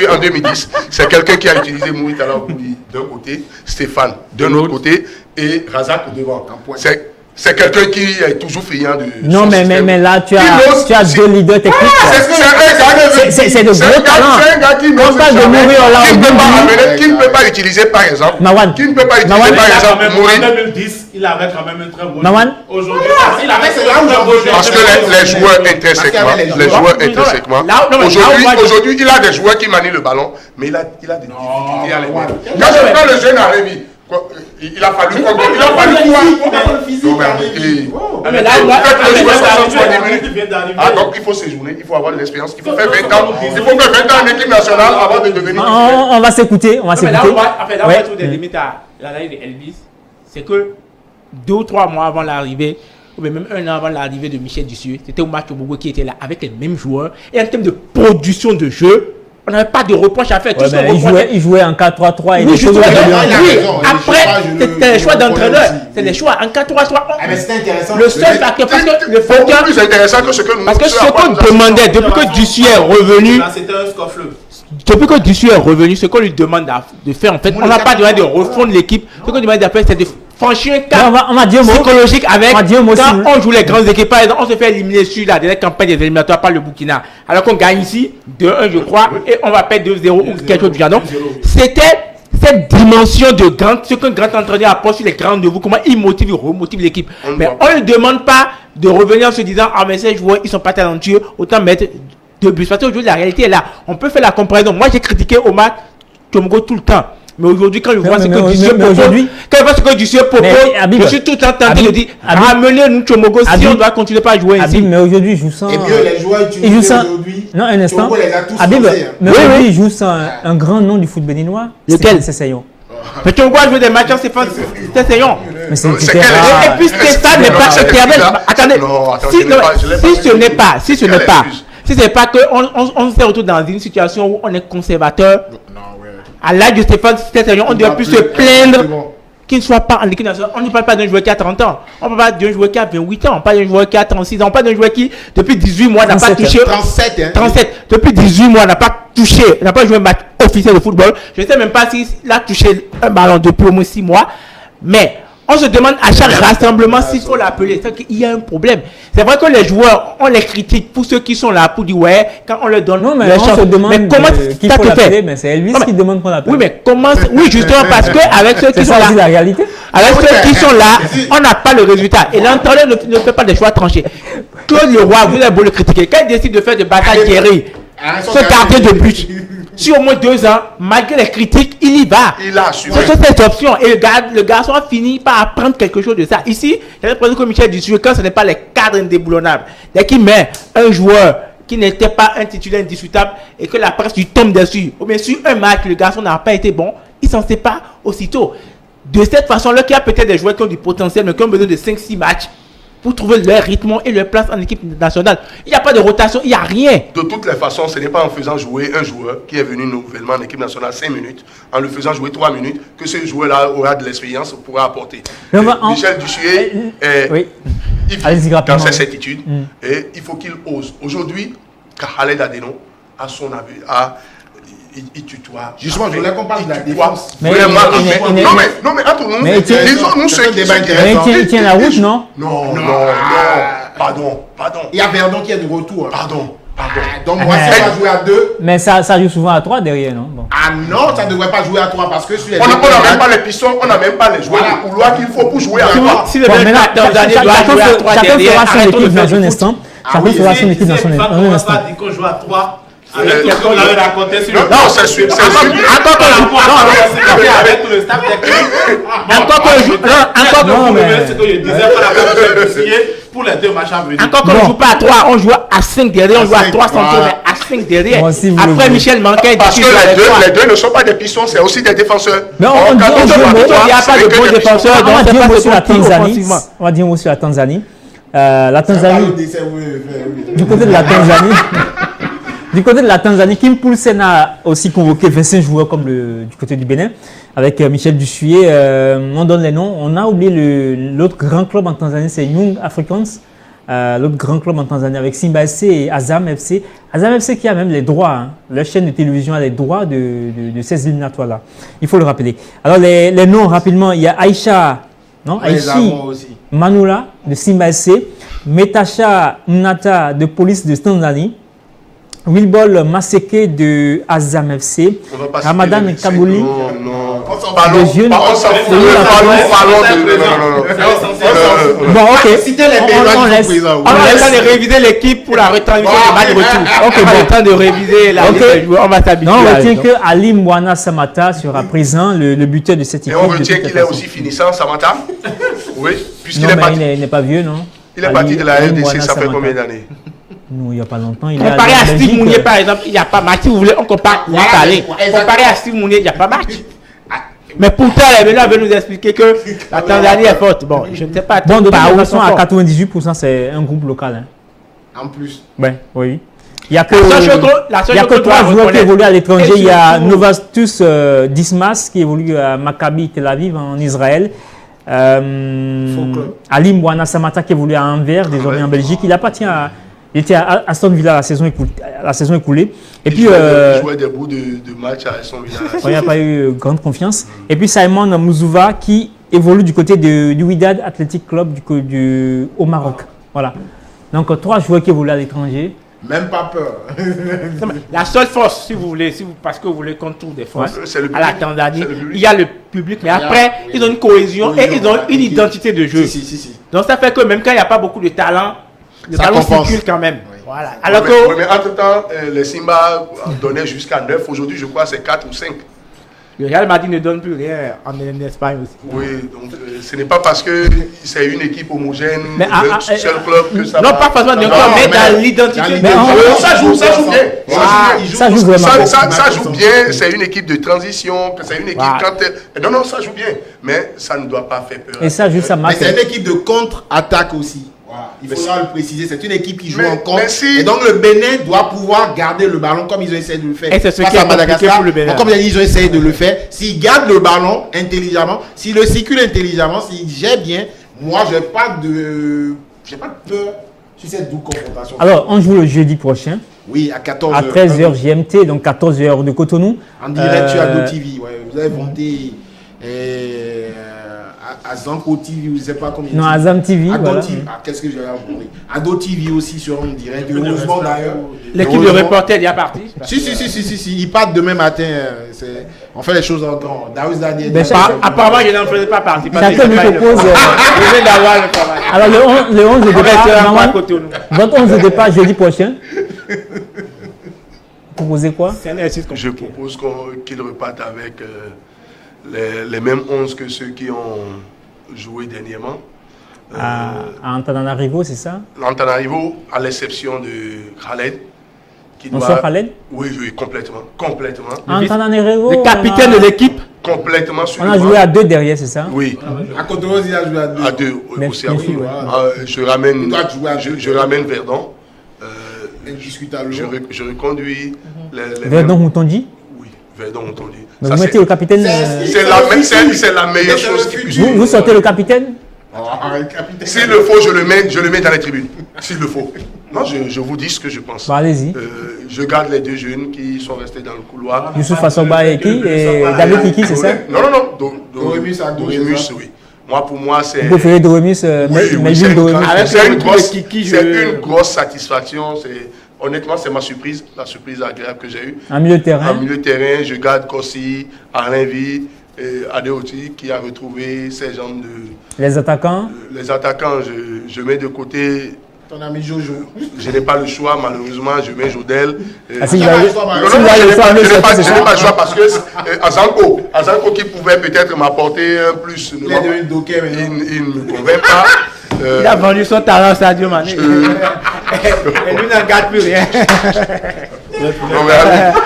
en 2010, c'est quelqu'un qui a utilisé Mourita Lagoubi d'un côté, Stéphane d'un autre côté et Razak devant. c'est quelqu'un qui est toujours friand de. Non, son mais système. là, tu Il n'ose- as deux leaders techniques. C'est de gros talents. C'est un gars qui On n'ose parle de jamais, Mourir là, qui en ne peut pas 2010. amener, qui ne peut pas utiliser par exemple. Mawan. Qui ne peut pas utiliser Mawan. par En exemple Mourir. 2010, il avait quand même un très beau Mawan. jeu. Aujourd'hui, il avait c'est là où un j'en beau veux. jeu. Parce que les joueurs intrinsèquement, aujourd'hui, il a des joueurs qui manient le ballon, mais il a des difficultés à les mettre. Quand le jeune arrive, il a fallu quoi? Il a fallu quoi? Non, mais arrêtez. Mais là, Ah, donc il faut séjourner, il faut avoir de l'expérience, il faut faire 20 ans. Il faut faire 20 ans en équipe nationale avant de devenir. On va s'écouter. On va Mais là, s'écouter. on va trouver des limites à l'analyse de Elvis. C'est que 2 ou 3 mois avant l'arrivée, ou même 1 an avant l'arrivée de Michel Dussuet, c'était Omar Tchomogo qui était là avec les mêmes joueurs. Et en termes de production de jeu, on n'avait pas de reproche à faire. Tout ce qu'on reprochait- Il jouait en 4-3-3 et Oui, des choses justement, évoluaient. après, c'était les choix d'entraîneur. C'est les choix en 4-3-3. mais c'était intéressant. Le seul facteur, parce que le Beaucoup facteur, plus intéressant que ce que nous. parce que ce qu'on demandait depuis que Dussuet est revenu, Là, c'était un scoffleux. depuis que Dussuet est revenu, ce qu'on lui demande de faire, en fait, on n'a pas demandé de refondre l'équipe. Ce qu'on lui demande de faire, c'est de franchir un cap On va dire un mot. psychologique avec On va dire un mot, quand s'il vous plaît. on joue les grandes équipes. Par exemple, on se fait éliminer sur la dernière campagne des éliminatoires par le Burkina. Alors qu'on gagne ici 2-1, je crois, et on va perdre 2-0 ou quelque chose du genre. Donc, c'était cette dimension de ce qu'un grand entraîneur apporte sur les grands de vous, comment il motive, il remotive l'équipe. Mais on ne demande pas de revenir en se disant, ah mais ces joueurs, ils sont pas talentueux, autant mettre 2 buts. Parce qu'aujourd'hui, la réalité est là. On peut faire la comparaison. Moi, j'ai critiqué Omar Tchomogo tout le temps. Mais aujourd'hui, quand je vois ce que Dussuet propose, je suis tout le temps tenté de dire, ramenez-nous Tchomogo si on doit continuer pas à jouer ici. Mais aujourd'hui, il joue sans. Et mieux, les joueurs Il joue utilisés sans. aujourd'hui. Non, un instant. Tchomogo les a tous Habib, causés, hein. mais aujourd'hui, il joue sans un grand nom du foot béninois. Lequel? C'est Sessegnon. Mais Tchomogo a joué des matchs en Stéphane. Mais c'est C'est quel- rare. Et puis Stéphane n'est pas éternel. Attendez, si ce n'est pas que on se retrouve dans une situation où on est conservateur, à l'âge de Stéphane Sessegnon, on doit plus se plaindre qu'il ne soit pas en équipe nationale. On ne parle pas d'un joueur qui a 30 ans. On ne parle pas d'un joueur qui a 28 ans. On parle d'un joueur qui a 36 ans. On parle d'un joueur qui, depuis 18 mois, n'a pas 37, touché. 37, hein. 37. Depuis 18 mois, n'a pas touché, n'a pas joué un match officiel de football. Je ne sais même pas s'il a touché un ballon depuis au moins 6 mois. Mais on se demande à chaque rassemblement s'il faut l'appeler. C'est qu'il y a un problème. C'est vrai que les joueurs, on les critique pour ceux qui sont là pour dire ouais, quand on leur donne. Non, mais les on chances. se demande Mais comment qu'il ça faut te l'appeler, fait? mais c'est Elvis Non, mais- qui demande qu'on l'appelle. Oui, mais comment. Oui, justement, parce que avec ceux qui C'est sont ça là. aussi la réalité. Avec ceux qui sont là, on n'a pas le résultat. Et l'entraîneur ne fait pas des choix tranchés. Claude Leroy, vous avez beau le critiquer. Quand il décide de faire des batailles guerriers, ce gardien de but, sur au moins 2 ans, malgré les critiques, il y va. Il a assumé. Ce sont ces options. Et le garçon a fini par apprendre quelque chose de ça. Ici, j'avais l'impression que Michel Dussuet, quand ce n'est pas les cadres indéboulonnables, dès qu'il met un joueur qui n'était pas un titulaire indiscutable et que la presse lui tombe dessus, ou bien sur un match, le garçon n'a pas été bon, il s'en sépare aussitôt. De cette façon-là, qu'il y a peut-être des joueurs qui ont du potentiel, mais qui ont besoin de 5-6 matchs pour trouver leur rythme et leur place en équipe nationale. Il n'y a pas de rotation, il n'y a rien. De toutes les façons, ce n'est pas en faisant jouer un joueur qui est venu nouvellement en équipe nationale 5 minutes, en le faisant jouer 3 minutes, que ce joueur-là aura de l'expérience pourra apporter. Mais on va en- Michel Dussuet, Oui. il vit Allez-y dans rapidement. ses certitudes et il faut qu'il ose. Aujourd'hui, Khaled Adeno, à son avis, il tutoie. Justement, je voulais qu'on parle de la Il tutoie défense. Mais vraiment. il n'est- Non, mais entre nous, Mais il tient- disons-nous ce qui débat Mais il tient la route, non? Non, pardon. Il y a Verdon qui est de retour. hein. Pardon. Donc, moi, si on va jouer à 2. Mais ça joue souvent à 3 derrière, non? Bon. Ah non, ça ne devrait pas jouer à 3 parce que sur les On n'a deux même pas les pistons, on n'a même pas les joueurs Voilà. de couloir qu'il faut pour jouer à Bon, 3. Si le Bon, mec maintenant, Tanzanie doit chacun jouer à 3 fera derrière, son arrêtons de équipe faire dans un du foot. instant. Ah Chacun oui, fera son équipe dans un on instant. va dire qu'on joue à 3. Avec tout ce qu'on avait raconté sur le Non, c'est sûr. Encore que avec tout le staff technique. Encore que je encore Non, Pour mais- revenir sur ce que je disais par rapport à ce pour les 2 matchs à venir. encore qu'on ne joue pas à 3, on joue à 5 derrière, on joue à 3 centraux, voilà. mais à 5 derrière. Moi aussi, vous le Après voulez. Michel Manquin, Parce que les deux ne sont pas des pistons, c'est aussi des défenseurs. Mais on Or, dit- quand on dit- joue à on dit- trois, il y a pas c'est de que bons des pistons. défenseurs. On va Donc, c'est dire un pas mot de sur la bon tir Tanzanie. offensivement. On va dire un mot sur la Tanzanie. La Tanzanie, Du du côté de la Tanzanie, du côté de la Tanzanie, Kim Poulsen a aussi convoqué 25 joueurs comme du côté du Bénin, avec Michel Dussuet. On donne les noms. On a oublié l'autre grand club en Tanzanie, c'est Young Africans. L'autre grand club en Tanzanie avec Simba FC et Azam FC. Azam FC qui a même les droits, hein. Leur chaîne de télévision a les droits de ces éliminatoires-là. Il faut le rappeler. Alors les noms rapidement, il y a Aïcha non? Ouais, les Aichi Allemands aussi. Manula de Simba SC, Metasha Nata de Police de Tanzanie, Wilbol Maseke de Azam FC, On va pas Ramadan citer les- Kabouli. Non, non. Des jeunes- Parlons de. Bon, ok. Citez les On Pays-Bas laisse. qui sont présents. On a le laisse. temps de réviser l'équipe pour la retransmission du match retour. Ok, On a bon. le temps de réviser la Ok. liste des joueurs. On va s'habituer. Non, on à retient ça. que Ali Mwana Samata sera présent, le buteur de cette Et équipe. on de retient toute qu'il est façon. aussi finissant, Samantha. Oui, puisqu'il Non, est mais parti. il n'est pas vieux, non? Il est parti de la Ali RDC, Mwana ça fait Samata. combien d'années? Non, il n'y a pas longtemps. Il est Comparé allé à en Steve Belgique. Mounier, par exemple, il n'y a pas match. Si vous voulez, on compare. Voilà, Allez. exactement. Comparé à Steve Mounier, il n'y a pas match. Mais pourtant, elle est venue veut nous expliquer que la Tanzanie est forte. Bon, je ne sais pas. Bon, de toute par où ils façon, sont à forts. 98%, c'est un groupe local. Hein. En plus. Ouais, oui. Il n'y a que, La seule chose qu'on- la seule il y a chose que qu'on doit 3 joueurs qui reconnaître. évoluent à l'étranger. Et Il y a surtout- Novastus Dismas qui évolue à Maccabi Tel Aviv en Israël. club. Ali Mwana Samata qui évolue à Anvers, désormais ouais. en Belgique. Il appartient à. Il était à Aston Villa la saison écoulée. Et Il puis, jouait des bouts de match à son village. il n'y a pas eu grande confiance. Et puis Simon Mouzuva qui évolue du côté du Wydad Athletic Club au Maroc. Voilà. Donc 3 joueurs qui évoluent à l'étranger. Même pas peur. La seule force, si vous voulez, parce que vous voulez qu'on trouve des forces C'est le à la public. Tanzanie, C'est le public. il y a le public, mais après, oui. ils ont une cohésion et ils ont une Oui. identité de jeu. Si. Donc ça fait que même quand il n'y a pas beaucoup de talent, le Ça ballon compense. circule quand même. Oui. Voilà. Alors Oui, que mais entre-temps, les Simba donnaient jusqu'à 9. Aujourd'hui, je crois que c'est 4 ou 5. le Real Madrid ne donne plus rien en Espagne aussi. Oui, donc ce n'est pas parce que c'est une équipe homogène, Mais, le seul club que ça Non, va. pas forcément d'un Non, club, mais mais dans dans l'identité l'idée de Mais de on- jeu. Ça joue bien. Ça joue vraiment. Ça joue bien, c'est une équipe de transition, c'est une équipe Voilà. quand elle... Non, non, ça joue bien, mais ça ne doit pas faire peur. Et ça joue sa Mais marque. c'est une équipe de contre-attaque aussi. Voilà. Il faudra le préciser. C'est une équipe qui joue Mais- en contre. mais si- Et donc le Bénin doit pouvoir garder le ballon comme ils ont essayé de le faire. Et c'est ce face qui est à compliqué Madagascar. pour le Bénin. Donc, comme ils ont essayé de le faire, s'ils gardent le ballon intelligemment, s'ils le circulent intelligemment, s'ils gèrent bien, moi je n'ai pas de peur sur cette double confrontation. Alors, on joue le jeudi prochain Oui, à 14h. à 13h GMT, donc 14h de Cotonou. En direct sur Ado Euh, TV. Ouais. Vous avez monté à Zanko TV, je ne sais pas combien. Non, Azam TV. Ado Voilà. TV. Ah, qu'est-ce que j'ai raconté? Ado TV aussi sur en direct. Heureusement d'ailleurs. L'équipe de Heureusement. reporters est partie. Si. Ils partent demain matin. On fait les choses en grand. Darius Daniel. Ben, Apparemment, je n'en faisais pas partie. parce que Chacun j'ai lui pas eu le propose. temps. Je viens d'avoir le travail. Alors, le 11 de On reste départ, à Marwan, Cotonou. votre 11 de départ jeudi prochain. Vous proposez quoi? C'est un exercice Je compliqué. propose qu'ils repartent avec les mêmes 11 que ceux qui ont joué dernièrement. À Antananarivo, c'est ça? L'Antananarivo, à l'exception de Khaled, qui Bonsoir Khaled. Oui, complètement. Antananarivo. Le capitaine de l'équipe. Complètement sur On le a banc. joué à 2 derrière, c'est ça? Oui, À Cotonou, il a joué à 2. à 2 Bien aussi. sûr, à ouais. Cotonou. Je ramène, Il doit jouer à deux. je ramène Verdon. Indiscutable. Je reconduis les Verdon mêmes- Moutondi. Oui, Verdon Moutondi. Donc Ça, vous mettez c'est- le capitaine. c'est la meilleure chose qui puisse. Vous sortez le capitaine? S'il le faut, je le mets dans les tribunes. S'il le faut. Non, je vous dis ce que je pense. Bah, allez-y. Je garde les 2 jeunes qui sont restés dans le couloir. Youssouf Assoba et qui? Et David Kiki, c'est ça? Non. Doremus à gauche, Doremus, c'est ça? oui. Moi, pour moi, c'est... Vous préférez Doremus, Oui, Melvin Doremus. Avec c'est le une retour de grosse, Kiki, c'est je- une grosse satisfaction. Honnêtement, c'est ma surprise, la surprise agréable que j'ai eue. En milieu de En terrain. milieu de terrain, je garde Kossi, Arinvi, Adeoti, qui a retrouvé ses jambes de... Les attaquants. Les attaquants, je mets de côté... Ton ami Jojo. Je n'ai pas le choix, malheureusement, je mets Jodel. Ah, si il vous va- avez il va- Non, si non, vous avez je le n'ai choix, pas, le je n'ai sortir, pas- c'est je n'ai ça? pas le choix parce que Azanko qui pouvait peut-être m'apporter un plus, Il est devenu docker maintenant. il ne me convainc pas. Il a vendu son talent à Sadio Mané. Et lui n'en garde plus rien. Non, mais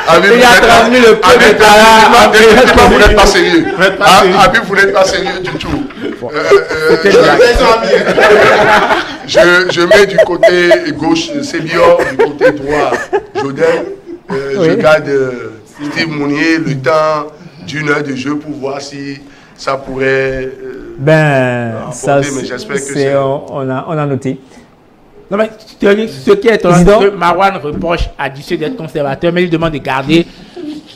Habib, Il a transmis le peu de talent. définitivement, vous n'êtes pas sérieux. Habib, vous n'êtes pas sérieux du tout. Ils sont amis. Je mets du côté gauche Sébior, du côté droit Jodel. Je garde Steve Mounier le temps d'une heure de jeu pour voir si ça pourrait... Ben, ça, apporter, mais j'espère que c'est- on a noté. Non, mais ce qui est étonnant, Isidore? c'est que Marwan reproche à Ducé d'être conservateur, mais il demande de garder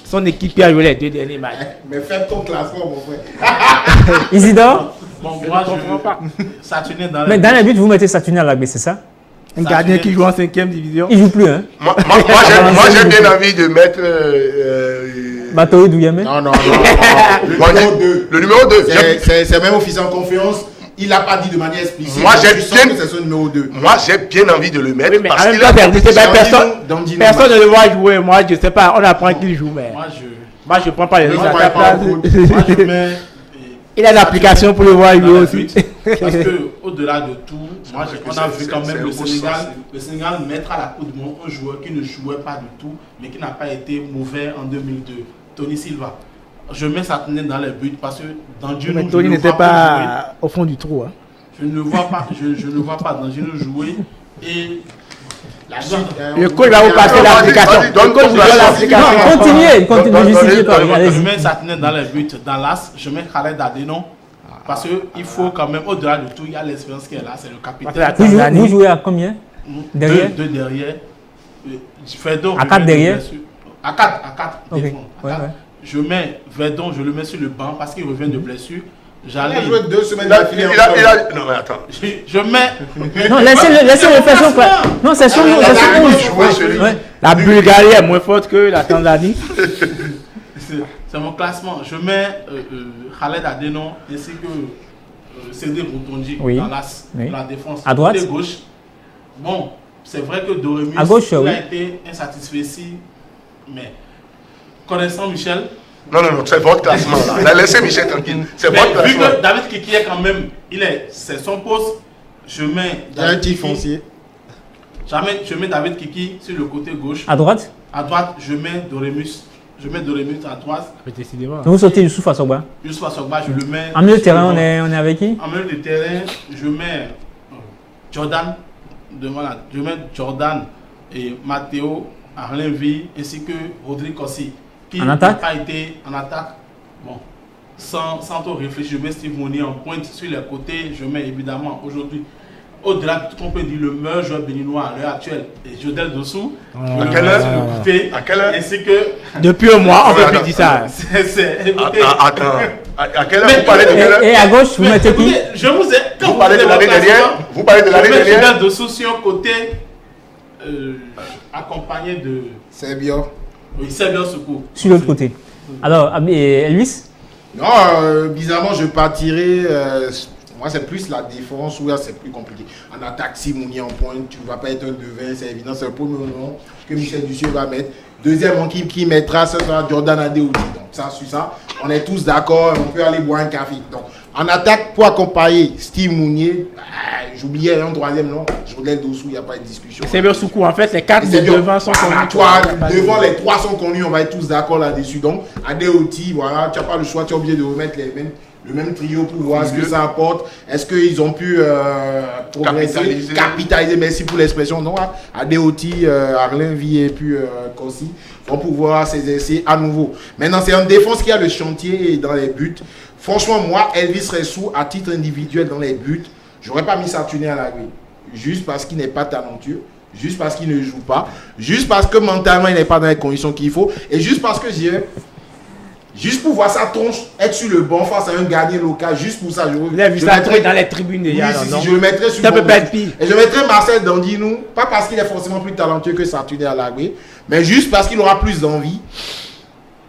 son équipe qui a joué les 2 derniers matchs. Mais fais ton classement, mon frère. Isidore, Bon, moi, je comprends pas. Saturnin dans Mais dans les buts, vous mettez Saturnin à l'Agbe, c'est ça? Un gardien qui joue en 5e division. Il joue plus, hein? Moi, j'ai bien envie de mettre. Batoï Douyame? Non. Le numéro 2. C'est même officier en confiance. Il l'a pas dit de manière explicite. Moi, j'ai Tu sens bien- que c'est son numéro 2. Moi, j'ai bien envie de le mettre. Oui, mais parce en même qu'il temps, a- personne ne le voit jouer. Moi, je sais pas. On apprend qu'il joue, mais Moi, je prends pas les risques à pas ta pas place. beaucoup. moi, je mets. Il a une application pour le voir dans jouer la aussi. lutte, parce que au-delà de tout, moi, vrai que on a c'est- vu quand c'est même un le beau Sénégal. sens. Le Sénégal mettre à la Coupe du Monde un joueur qui ne jouait pas du tout, mais qui n'a pas été mauvais en 2002. Tony Silva. Je mets Saturnin dans les buts parce que dans Dieu Mais nous, Tony je ne n'était vois pas jouer. pas au fond du trou. Hein. Je ne le vois pas, je ne vois pas dans Dieu nous jouer. Et La suite, Le coach va vous passer l'application. vas-y, donne Le coach vous donne ton l'application. Non, continuez, Donne- justifiez pas. donne- je Allez-y. mets Saturnin dans les buts. Dans l'As, je mets Khaled Adeno. Parce qu'il faut quand même, au-delà de tout, il y a l'expérience qui est là, c'est le capitaine. Vous jouez à combien? Derrière? Deux derrière. Verdon, À je quatre mets derrière? le blessure. À 4, Ok. défend, à Ouais, quatre. ouais. Je mets Verdon, je le mets sur le banc parce qu'il revient de blessure. il a J'allais. joué 2 semaines Il a- d'affilée. Non, mais attends. Je mets. Non, laissez-le faire son quoi. Non, c'est son Ah, il 11. jouait celui- Ouais. La Bulgarie est moins forte que la Tanzanie. C'est mon classement. Je mets Khaled Adeno ainsi que Cédric Routondi Oui. dans l'As, Oui. dans la défense. À droite? Côté gauche. Bon, c'est vrai que Doremus À gauche, il oui. a été insatisfait ici, mais connaissant Michel, Non, c'est votre classement là. Laissez Michel tranquille. C'est mais votre vu classement. que David Kiki est quand même, c'est son poste, je mets Il y a un David petit Kiki. foncier. Je mets David Kiki sur le côté gauche. À droite? À droite, je mets Doremus. Je mets Doremus à droite. Décidément. Donc vous sortez Youssouf Assogba. Youssouf Assogba, je le mets. En milieu de sur terrain, le banc. on est avec qui? En milieu de terrain, je mets Jordan je mets Jordan et Matteo Arlenvi ainsi que Rodrigue Kossi qui En n'a attaque? pas été en attaque. Bon, sans trop réfléchir, je mets Steve Mounier en pointe sur les côtés. Je mets évidemment aujourd'hui, au-delà de tout ce qu'on peut dire, le meilleur joueur béninois à l'heure actuelle, et Jodel Dossou. À quelle heure? À quelle heure? Ainsi que. Depuis un mois, on Ouais, peut plus dire ça. Écoutez, Attends. À quelle heure Mais- vous parlez de quelle heure? Et à gauche, vous mais mettez qui? écoutez, je vous ai. Quand Vous parlez de faites l'année votre dernière? classement, Vous parlez de l'année je mets dernière? Jodel Dossou sur un côté accompagné de. C'est bien. Oui, c'est bien Soukou. Sur l'autre côté. Alors, Elvis? Non, bizarrement, je partirais. Moi, c'est plus la défense où là, c'est plus compliqué. En attaque, si Mounier en pointe, tu ne vas pas être un devin, c'est évident. C'est le premier nom que Michel Dussier va mettre. Deuxième qui mettra, ce sera Jordan Adeoti. Donc, ça, sur ça, on est tous d'accord. On peut aller boire un café. Donc, en attaque, pour accompagner Steve Mounier, j'oubliais un troisième nom. Jodel Dossou, il n'y a pas de discussion. C'est bien Soukou. En fait, les 4 C'est de bien. devant sont Voilà, connus. devant les 3 sont connus, on va être tous d'accord là-dessus. Donc, Adeoti, voilà, tu n'as pas le choix, tu es obligé de remettre le même trio pour voir ce que ça apporte. Est-ce qu'ils ont pu progresser, capitaliser, merci pour l'expression. Non, Adeoti, Arlen Vie et puis Kossi vont pouvoir s'exercer à nouveau. Maintenant, c'est en défense qu'il y a le chantier dans les buts. Franchement, moi, Elvis Ressou, à titre individuel dans les buts, j'aurais pas mis Saturnin à la grille. Juste parce qu'il n'est pas talentueux, juste parce qu'il ne joue pas, juste parce que mentalement il n'est pas dans les conditions qu'il faut, et juste parce que juste pour voir sa tronche être sur le banc face à un gardien local, juste pour ça, Vous avez vu ça dans les tribunes déjà. oui, non, si, je le mettrais sur ça le peut banc. pas être pire. Et je mettrais Marcel Dandinou, pas parce qu'il est forcément plus talentueux que Saturnin à la grille, mais juste parce qu'il aura plus d'envie,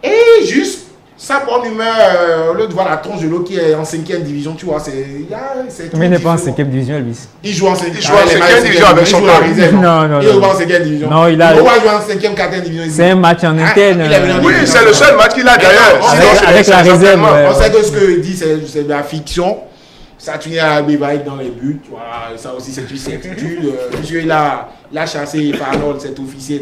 et juste sa bonne humeur, au lieu de voir la tronche de l'eau qui est en 5e division, tu vois, c'est Mais il n'est pas en différent. 5e division, Elvis. Il joue en 5e Il joue en 5e division avec son réserve. Non, Il joue en 5e division. Non, il a- va jouer en 5e, 4e division. C'est un match en interne. il a mis en Oui, c'est le seul match qu'il a d'ailleurs. Avec- Sinon, c'est avec la c'est réserve, l'entraînement. ouais. On sait que ce que dit, c'est de la fiction. Saturnin va être dans les buts. Voilà, ça aussi, c'est une certitude. Puisqu'il a chassé Farnold, c'est officiel.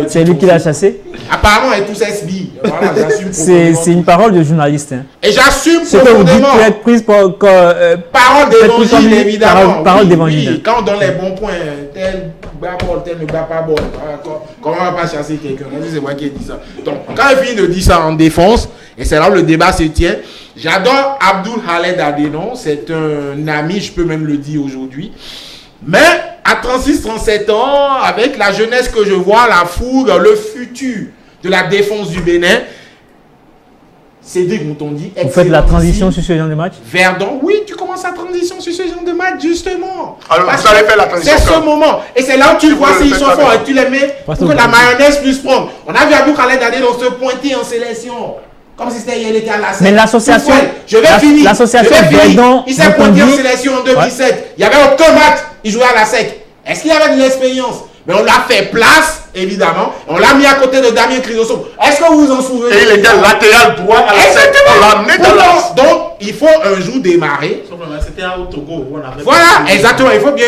C'est lui qui l'a chassé. Apparemment, elle est tous SB. Voilà, j'assume C'est profondément. une parole de journaliste. Hein. Et j'assume Ce que vous dites profondément. peut être prise pour. Parole Faites plus comme d'évangile, lui, évidemment. parole Oui, d'évangile. oui, quand on donne les bons points, tel bat ball, tel ne bat pas ball. Voilà, comment on va pas chasser quelqu'un? C'est moi qui ai dit ça. Donc, quand il finit de dire ça en défense, et c'est là où le débat se tient, j'adore Abdul Khaled Adénon. C'est un ami, je peux même le dire aujourd'hui. Mais à 36-37 ans, avec la jeunesse que je vois, la fougue, le futur de la défense du Bénin, Cédric Routondi. Vous faites la transition sur ce genre de match? Verdon, oui, tu comprends. voir sa transition sur ce genre de match, justement. Alors, Parce vous allez que faire la transition c'est ce quand? moment. Et c'est là où tu Si vois vous le s'ils faites sont pas forts bien. et tu les mets pour que la mayonnaise puisse prendre. On a vu Abou Khaled Adel se pointer en sélection. Comme si c'était il était à la SEC. Mais l'association- Je vais finir. l'association Je vais finir. Verdon- Il s'est pointé en Montpellier. sélection en 2017. Il n'y avait aucun match. Il jouait à la SEC. Est-ce qu'il avait de l'expérience? Mais on l'a fait place, évidemment. On l'a mis à côté de Damien Chrysostome. Est-ce que vous vous en souvenez? Et il était latéral droit à la SEC. On l'a amené dans la... Donc, il faut un jour démarrer. C'était au Togo. Où on avait Voilà, exactement. Il faut bien,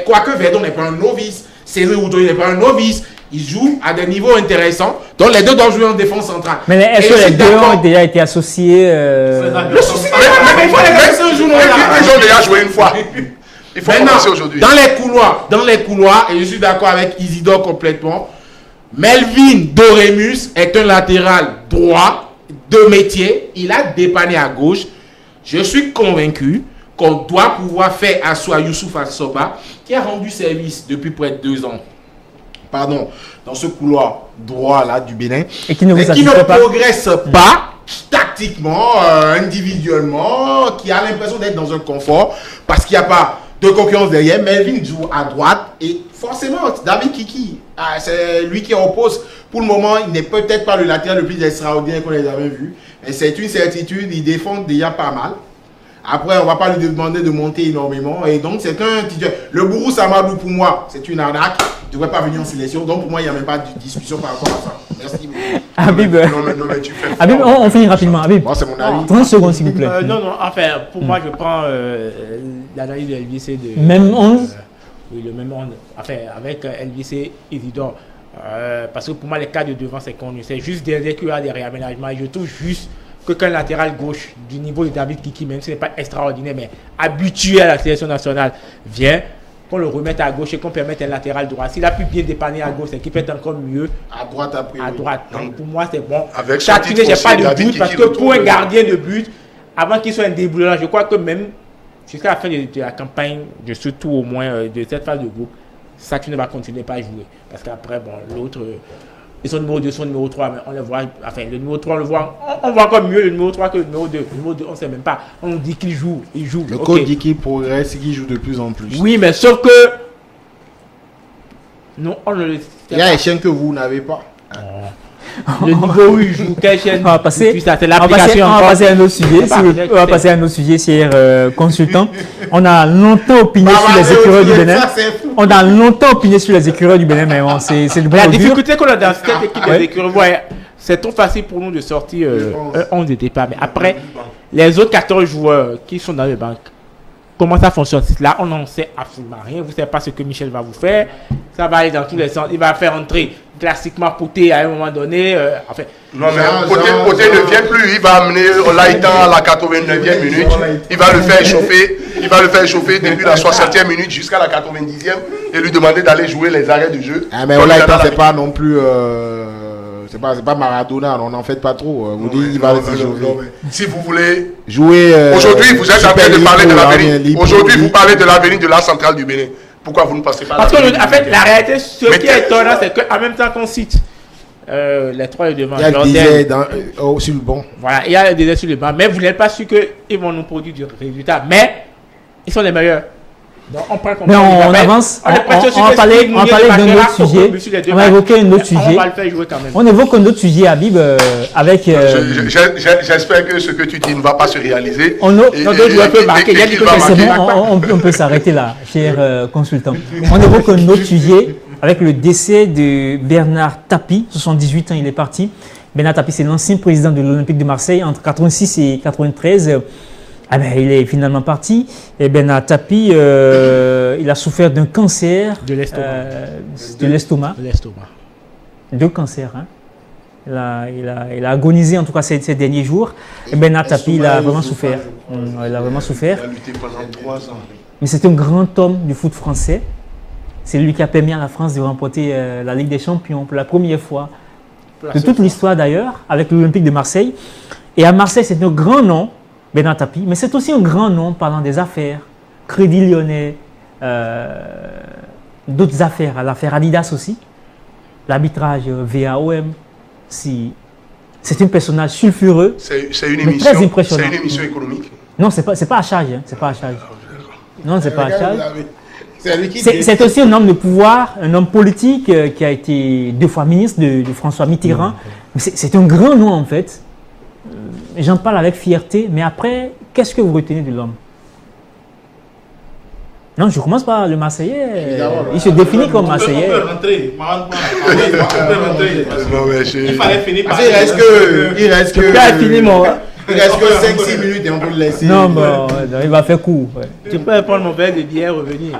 quoique Verdon n'est pas un novice, Cédric Oudo n'est pas un novice, il joue à des niveaux intéressants. Donc les deux doivent jouer en défense centrale. Mais est-ce Et je que les suis deux d'accord. ont déjà été associés Le souci n'est pas là, mais il faut les laisser un jour. Ils ont déjà joué une fois. Il faut Maintenant, commencer aujourd'hui. dans les couloirs, et je suis d'accord avec Isidore complètement, Melvin Doremus est un latéral droit de métier. Il a dépanné à gauche. Je suis convaincu qu'on doit pouvoir faire asseoir Youssouf Assoba, qui a rendu service depuis près de 2 ans. Pardon, dans ce couloir droit là du Bénin, Et qui ne vous mais qui ne satisfait pas. progresse pas tactiquement, individuellement, qui a l'impression d'être dans un confort parce qu'il n'y a pas de concurrence derrière. Melvin joue à droite et forcément David Kiki, c'est lui qui oppose. Pour le moment, il n'est peut-être pas le latéral le plus extraordinaire qu'on ait jamais vu, mais c'est une certitude, il défend déjà pas mal. Après, on ne va pas lui demander de monter énormément. Et donc, c'est un titulaire. Le Bourou Samadou, pour moi, c'est une arnaque. Il ne devrait pas venir en sélection. Donc, pour moi, il n'y a même pas de discussion par rapport à ça. Merci beaucoup. Habib, Non, mais tu fais Habib, on finit rapidement. Habib, Moi, c'est mon avis. 30 secondes s'il vous plaît. Non, enfin, pour moi, je prends l'analyse de LVC de. Même 11. Oui, le même 11. Enfin, avec LVC Isidore. Parce que pour moi, les cas de devant, c'est connu. C'est juste derrière qu'il y a des réaménagements. Je trouve juste qu'un latéral gauche du niveau de David Kiki, même si ce n'est pas extraordinaire, mais habitué à la sélection nationale, vient, qu'on le remette à gauche et qu'on permette un latéral droit. S'il a pu bien dépanner à gauche, c'est qu'il peut être encore mieux À droite, après. à droite. Donc pour moi, c'est bon. Avec ce Chacune, titre j'ai pas aussi, de David doute parce Kiki que le pour un trouve. gardien de but, avant qu'il soit un déboulonnant, je crois que même jusqu'à la fin de la campagne, surtout au moins de cette phase de groupe, Chacune va continuer pas à jouer. Parce qu'après, bon, l'autre, ils sont numéro 2, son numéro 3, mais on le voit, enfin, le numéro 3, on le voit, on voit encore mieux le numéro 3 que le numéro 2. Le numéro 2, on ne sait même pas. On dit qu'il joue, il joue. Le ok. coach dit qu'il progresse et qu'il joue de plus en plus. Oui, mais sauf que. Non, on ne le sait Il y a pas. des chaînes que vous n'avez pas. Le niveau où il joue, quelle chaîne On va passer, puis ça, c'est on va passer, l'application on va encore. passer à un autre sujet. On va passer à un autre sujet, cher consultant. On a longtemps opiné sur les écureuils du Bénin. Ça, c'est fou. On a longtemps opiné sur les écureuils du Bénin, mais bon, c'est le bon La augure. difficulté qu'on a dans cette équipe Ouais. des écureuils, ouais, c'est trop facile pour nous de sortir pense. un 11 de départ. Mais après, les autres 14 joueurs qui sont dans le banc, comment ça fonctionne? Là, on n'en sait absolument rien. Vous ne savez pas ce que Michel va vous faire. Ça va aller dans tous les sens. Il va faire entrer classiquement Poté à un moment donné. Enfin, Non, mais Jean, Poté ne vient plus. Il va amener Olaïtan à la 89e minute. Il va le faire échauffer. Il va le faire échauffer depuis la 60e minute jusqu'à la 90e et lui demander d'aller jouer les arrêts du jeu. Ah, mais Comme il Olaïtan, a dans la- c'est pas non plus. C'est pas Maradona, on n'en fait pas trop. Vous dites qu'il va Non, laisser non, jouer. non, mais si vous voulez. Jouer. Aujourd'hui, vous êtes en train de Super parler de League l'avenir. pour Aujourd'hui, vous Ligue. parlez de l'avenir de la centrale du Bénin. Pourquoi vous ne passez pas parce que, l'avenir en du fait, Bénin? la réalité, ce Mais qui est étonnant, c'est qu'en même temps qu'on cite les trois devant, Il y a le Jordan, disait sur le banc. voilà, il y a des déserts sur le banc, mais vous n'êtes pas sûr qu'ils vont nous produire du résultat. Mais ils sont les meilleurs. Donc on prend Mais on avance, on va parler d'un autre sujet. On va évoquer un autre On sujet. va le faire jouer quand même. On évoque un autre sujet, Habib, avec. J'espère que ce que tu dis ne va pas se réaliser. On a- Et- non, d'autres et- joueurs peuvent et- marquer. et Il y a qu'il des va côtés, C'est marquer. bon, on peut s'arrêter là, cher consultant. On évoque un autre sujet avec le décès de Bernard Tapie, 78 ans, il est parti. Bernard Tapie, c'est l'ancien président de l'Olympique de Marseille entre 86 et 93. Ah ben, il est finalement parti. Et Bernard Tapie, il a souffert d'un cancer De l'estomac. de l'estomac. De l'estomac. Deux cancers. Hein. Il a agonisé en tout cas ces derniers jours. Et Bernard Tapie, il a vraiment souffert. Il a vraiment souffert. Il a lutté pendant 3 ans. Mais c'est un grand homme du foot français. C'est lui qui a permis à la France de remporter la Ligue des Champions pour la première fois de toute l'histoire d'ailleurs, avec l'Olympique de Marseille. Et à Marseille, c'est un grand nom, Bernard Tapie, mais c'est aussi un grand nom parlant des affaires, Crédit Lyonnais, d'autres affaires, l'affaire Adidas aussi, l'arbitrage VAOM. C'est un personnage sulfureux. C'est une Mais émission. très impressionnant. C'est une émission économique. Non, c'est pas à charge. Hein. C'est pas à charge. Non, c'est pas à charge. C'est lui qui C'est aussi un homme de pouvoir, un homme politique qui a été 2 fois ministre de François Mitterrand. C'est un grand nom en fait. J'en parle avec fierté, mais après, qu'est-ce que vous retenez de l'homme? Non, je commence par le Marseillais. Il se définit comme Marseillais. On peut rentrer. Non, mais Il fallait finir par... Il reste que 5-6 minutes et on peut le laisser. Non, bon, il va faire court. Ouais. Tu peux prendre mon verre de bière et revenir.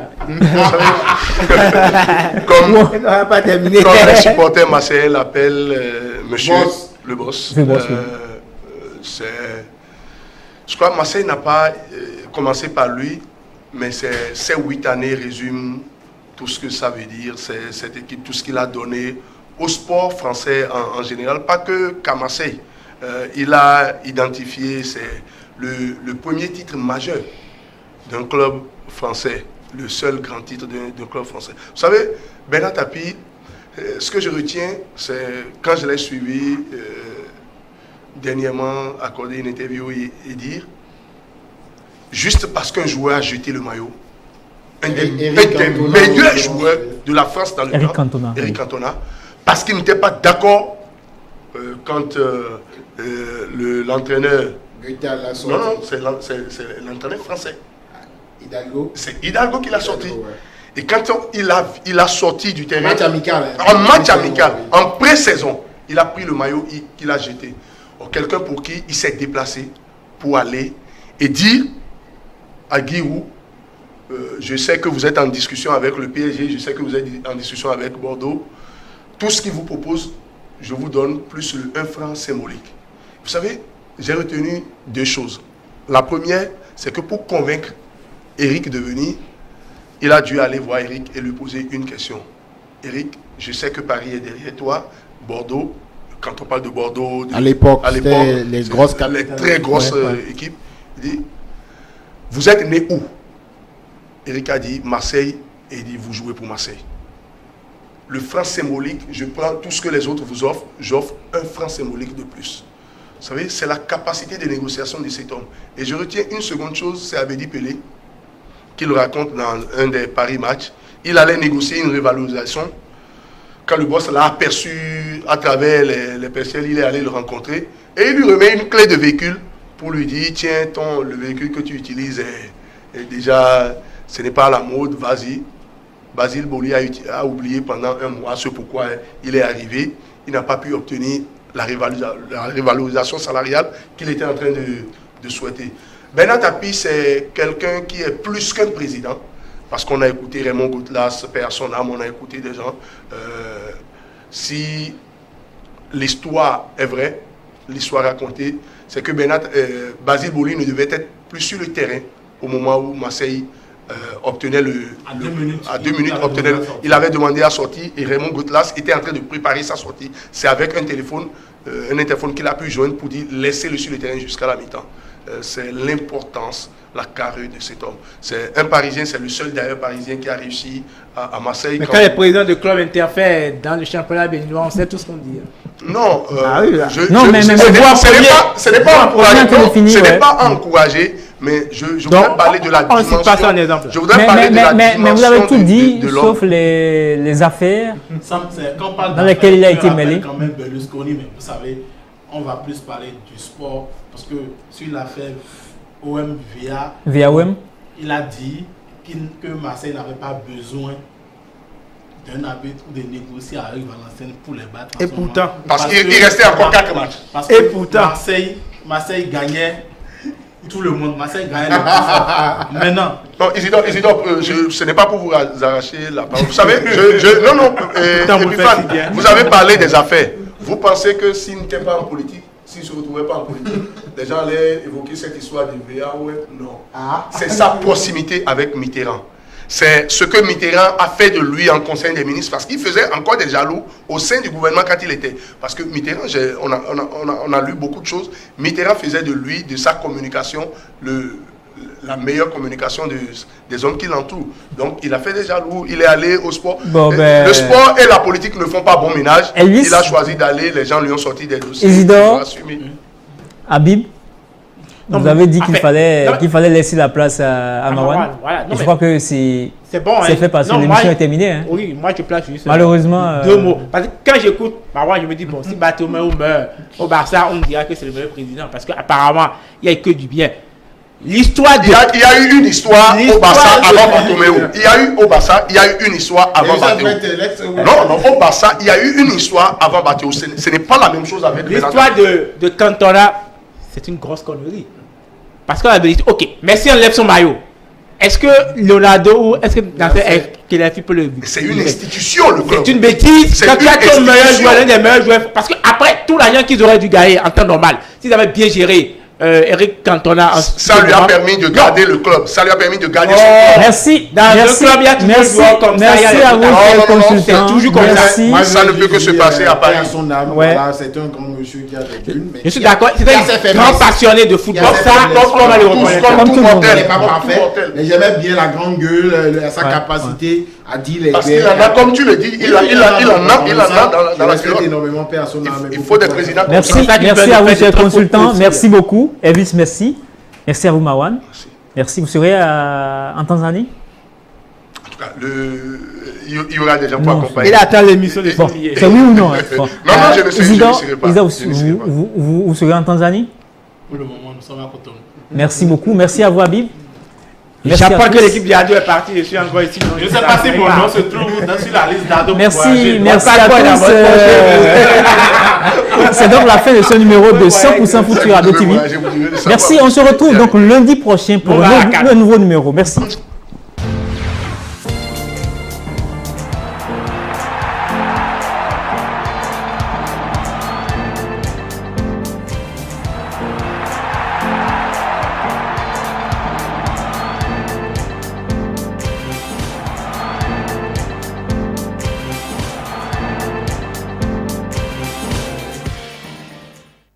Comme, On n'aura pas terminé. comme les supporters marseillais l'appellent monsieur le boss. Le boss, oui. Je crois que Marseille n'a pas commencé par lui, mais ces 8 années résument tout ce que ça veut dire, cette équipe, tout ce qu'il a donné au sport français en général, pas qu'à Marseille. Il a identifié le premier titre majeur d'un club français, le seul grand titre d'un club français. Vous savez, Bernard Tapie, ce que je retiens, c'est quand je l'ai suivi dernièrement accorder une interview et dire, juste parce qu'un joueur a jeté le maillot, un des meilleurs joueurs de la France dans le Eric temps, Cantona. Eric Cantona, parce qu'il n'était pas d'accord quand l'entraîneur... Non, c'est l'entraîneur français. Hidalgo. C'est Hidalgo qui l'a sorti. Et quand il a sorti du terrain... Match amical. En match amical, en pré-saison, il a pris le maillot qu'il a jeté. Quelqu'un pour qui il s'est déplacé pour aller et dire à Giroud, je sais que vous êtes en discussion avec le PSG, je sais que vous êtes en discussion avec Bordeaux. Tout ce qu'il vous propose, je vous donne plus le 1 franc symbolique. Vous savez, j'ai retenu 2 choses. La première, c'est que pour convaincre Eric de venir, il a dû aller voir Eric et lui poser une question. Eric, je sais que Paris est derrière toi, Bordeaux, quand on parle de Bordeaux... À l'époque, c'était les grosses capitales. Les très grosses équipes. Il dit, vous êtes né où? Eric a dit Marseille, et il dit, vous jouez pour Marseille. Le franc symbolique, je prends tout ce que les autres vous offrent, j'offre 1 franc symbolique de plus. Vous savez, c'est la capacité de négociation de cet homme. Et je retiens une seconde chose, c'est Abedi Pelé, qui le raconte dans un des Paris matchs. Il allait négocier une revalorisation. Quand le boss l'a aperçu à travers les persiennes, il est allé le rencontrer. Et il lui remet une clé de véhicule pour lui dire, tiens, le véhicule que tu utilises est déjà, ce n'est pas à la mode, vas-y. Basile Boli a oublié pendant 1 mois ce pourquoi il est arrivé. Il n'a pas pu obtenir la revalorisation salariale qu'il était en train de souhaiter. Bernard Tapie, c'est quelqu'un qui est plus qu'un président. Parce qu'on a écouté Raymond Goutlas, père à son âme, on a écouté des gens. Si l'histoire est vraie, l'histoire racontée, c'est que Basile Boli ne devait être plus sur le terrain au moment où Marseille obtenait à 2 minutes, il avait demandé à sortir et Raymond Goutlas était en train de préparer sa sortie. C'est avec un téléphone qu'il a pu joindre pour dire laissez-le sur le terrain jusqu'à la mi-temps. C'est l'importance, la carrure de cet homme. C'est un Parisien, c'est le seul d'ailleurs Parisien qui a réussi à Marseille. Mais quand les présidents de club interfèrent dans le championnat béninois, on sait tout ce qu'on dit. Non, ce n'est pas encouragé, mais je voudrais parler de la dimension. Je voudrais parler de la dimension. Mais vous avez tout dit, sauf les affaires dans lesquelles il a été mêlé. Quand même Berlusconi, mais vous savez, on va plus parler du sport parce que sur l'affaire OM via OM, il a dit que Marseille n'avait pas besoin d'un arbitre ou de négocier avec Valenciennes pour les battre. Et pourtant, parce qu'il restait encore 4 matchs. Et pourtant, Marseille gagnait tout le monde. Marseille gagnait le plus. Maintenant. Non, Isidore, ce n'est pas pour vous arracher la parole. Vous savez, vous avez parlé des affaires. Vous pensez que s'il n'était pas en politique, s'il ne se retrouvait pas en politique, les gens allaient évoquer cette histoire de VAOF? Non. C'est sa proximité avec Mitterrand. C'est ce que Mitterrand a fait de lui en Conseil des ministres, parce qu'il faisait encore des jaloux au sein du gouvernement quand il était. Parce que Mitterrand, on a lu beaucoup de choses, Mitterrand faisait de lui, de sa communication, la meilleure communication des hommes qui l'entourent. Donc il a fait des jaloux, il est allé au sport. Le sport et la politique ne font pas bon ménage. Elvis, il a choisi d'aller, les gens lui ont sorti des dossiers. Isidore, Habib. Vous avez dit qu'il fallait laisser la place à Marwan. Voilà. Et je crois que c'est bon. C'est fait parce que l'émission est terminée. Hein. Oui, moi je place juste malheureusement 2 mots. Parce que quand j'écoute Marwan, je me dis, bon, si Bartomeu meurt au Barça, on me dira que c'est le meilleur président. Parce qu'apparemment, il n'y a que du bien. L'histoire de... Il y a eu une histoire au Barça avant Bartomeu. Il y a eu au Barça, il y a eu une histoire avant Bartomeu. Non, au Barça, il y a eu une histoire avant Bartomeu. Ce n'est pas la même chose avec l'histoire de Cantona. C'est une grosse connerie. Parce qu'on avait dit, ok, Messi enlève son maillot. Est-ce que Leonardo ou est-ce que Kelafi peut le... C'est une institution, le club. C'est une bêtise. Quand tu as ton meilleur joueur, l'un des meilleurs joueurs, parce qu'après tout l'argent qu'ils auraient dû gagner en temps normal, s'ils avaient bien géré Eric Cantona... Ça lui a permis de garder le club. Ça lui a permis de gagner son club. Merci. Dans le club, il y a toujours des joueurs comme ça. Merci à vous, consultant. C'est toujours comme ça. Ça ne peut que se passer à Paris. C'est un grand monsieur qui a des bulles. Je suis d'accord. C'est un grand passionné de football. Ça, on va le reconnaître. Comme tout mortel. Il n'est pas parfait. Mais j'aimais bien la grande gueule, sa capacité à dire les... Parce qu'il en a, comme tu le dis, il en a dans la culotte. Énormément paix à son âme. Il faut des présidents. Merci à vous, chers consultants. Merci beaucoup. Elvis, merci. Merci à vous, Marwan. Merci. Vous serez en Tanzanie? En tout cas, il y aura des gens pour accompagner. Il attend l'émission de bon, c'est oui ou non? Bon. Non, je ne serai pas. Vous serez en Tanzanie? Pour le moment, nous sommes à Cotonou. Merci beaucoup. Merci à vous, Habib. J'apprends que l'équipe d'Ado est partie. Je suis encore ici. Je ne sais pas si mon nom se trouve sur la liste d'Ado. Merci à tous. C'est donc la fin de ce numéro de 100% Foot sur Ado TV. Merci, on se retrouve donc lundi prochain pour un nouveau numéro. Merci.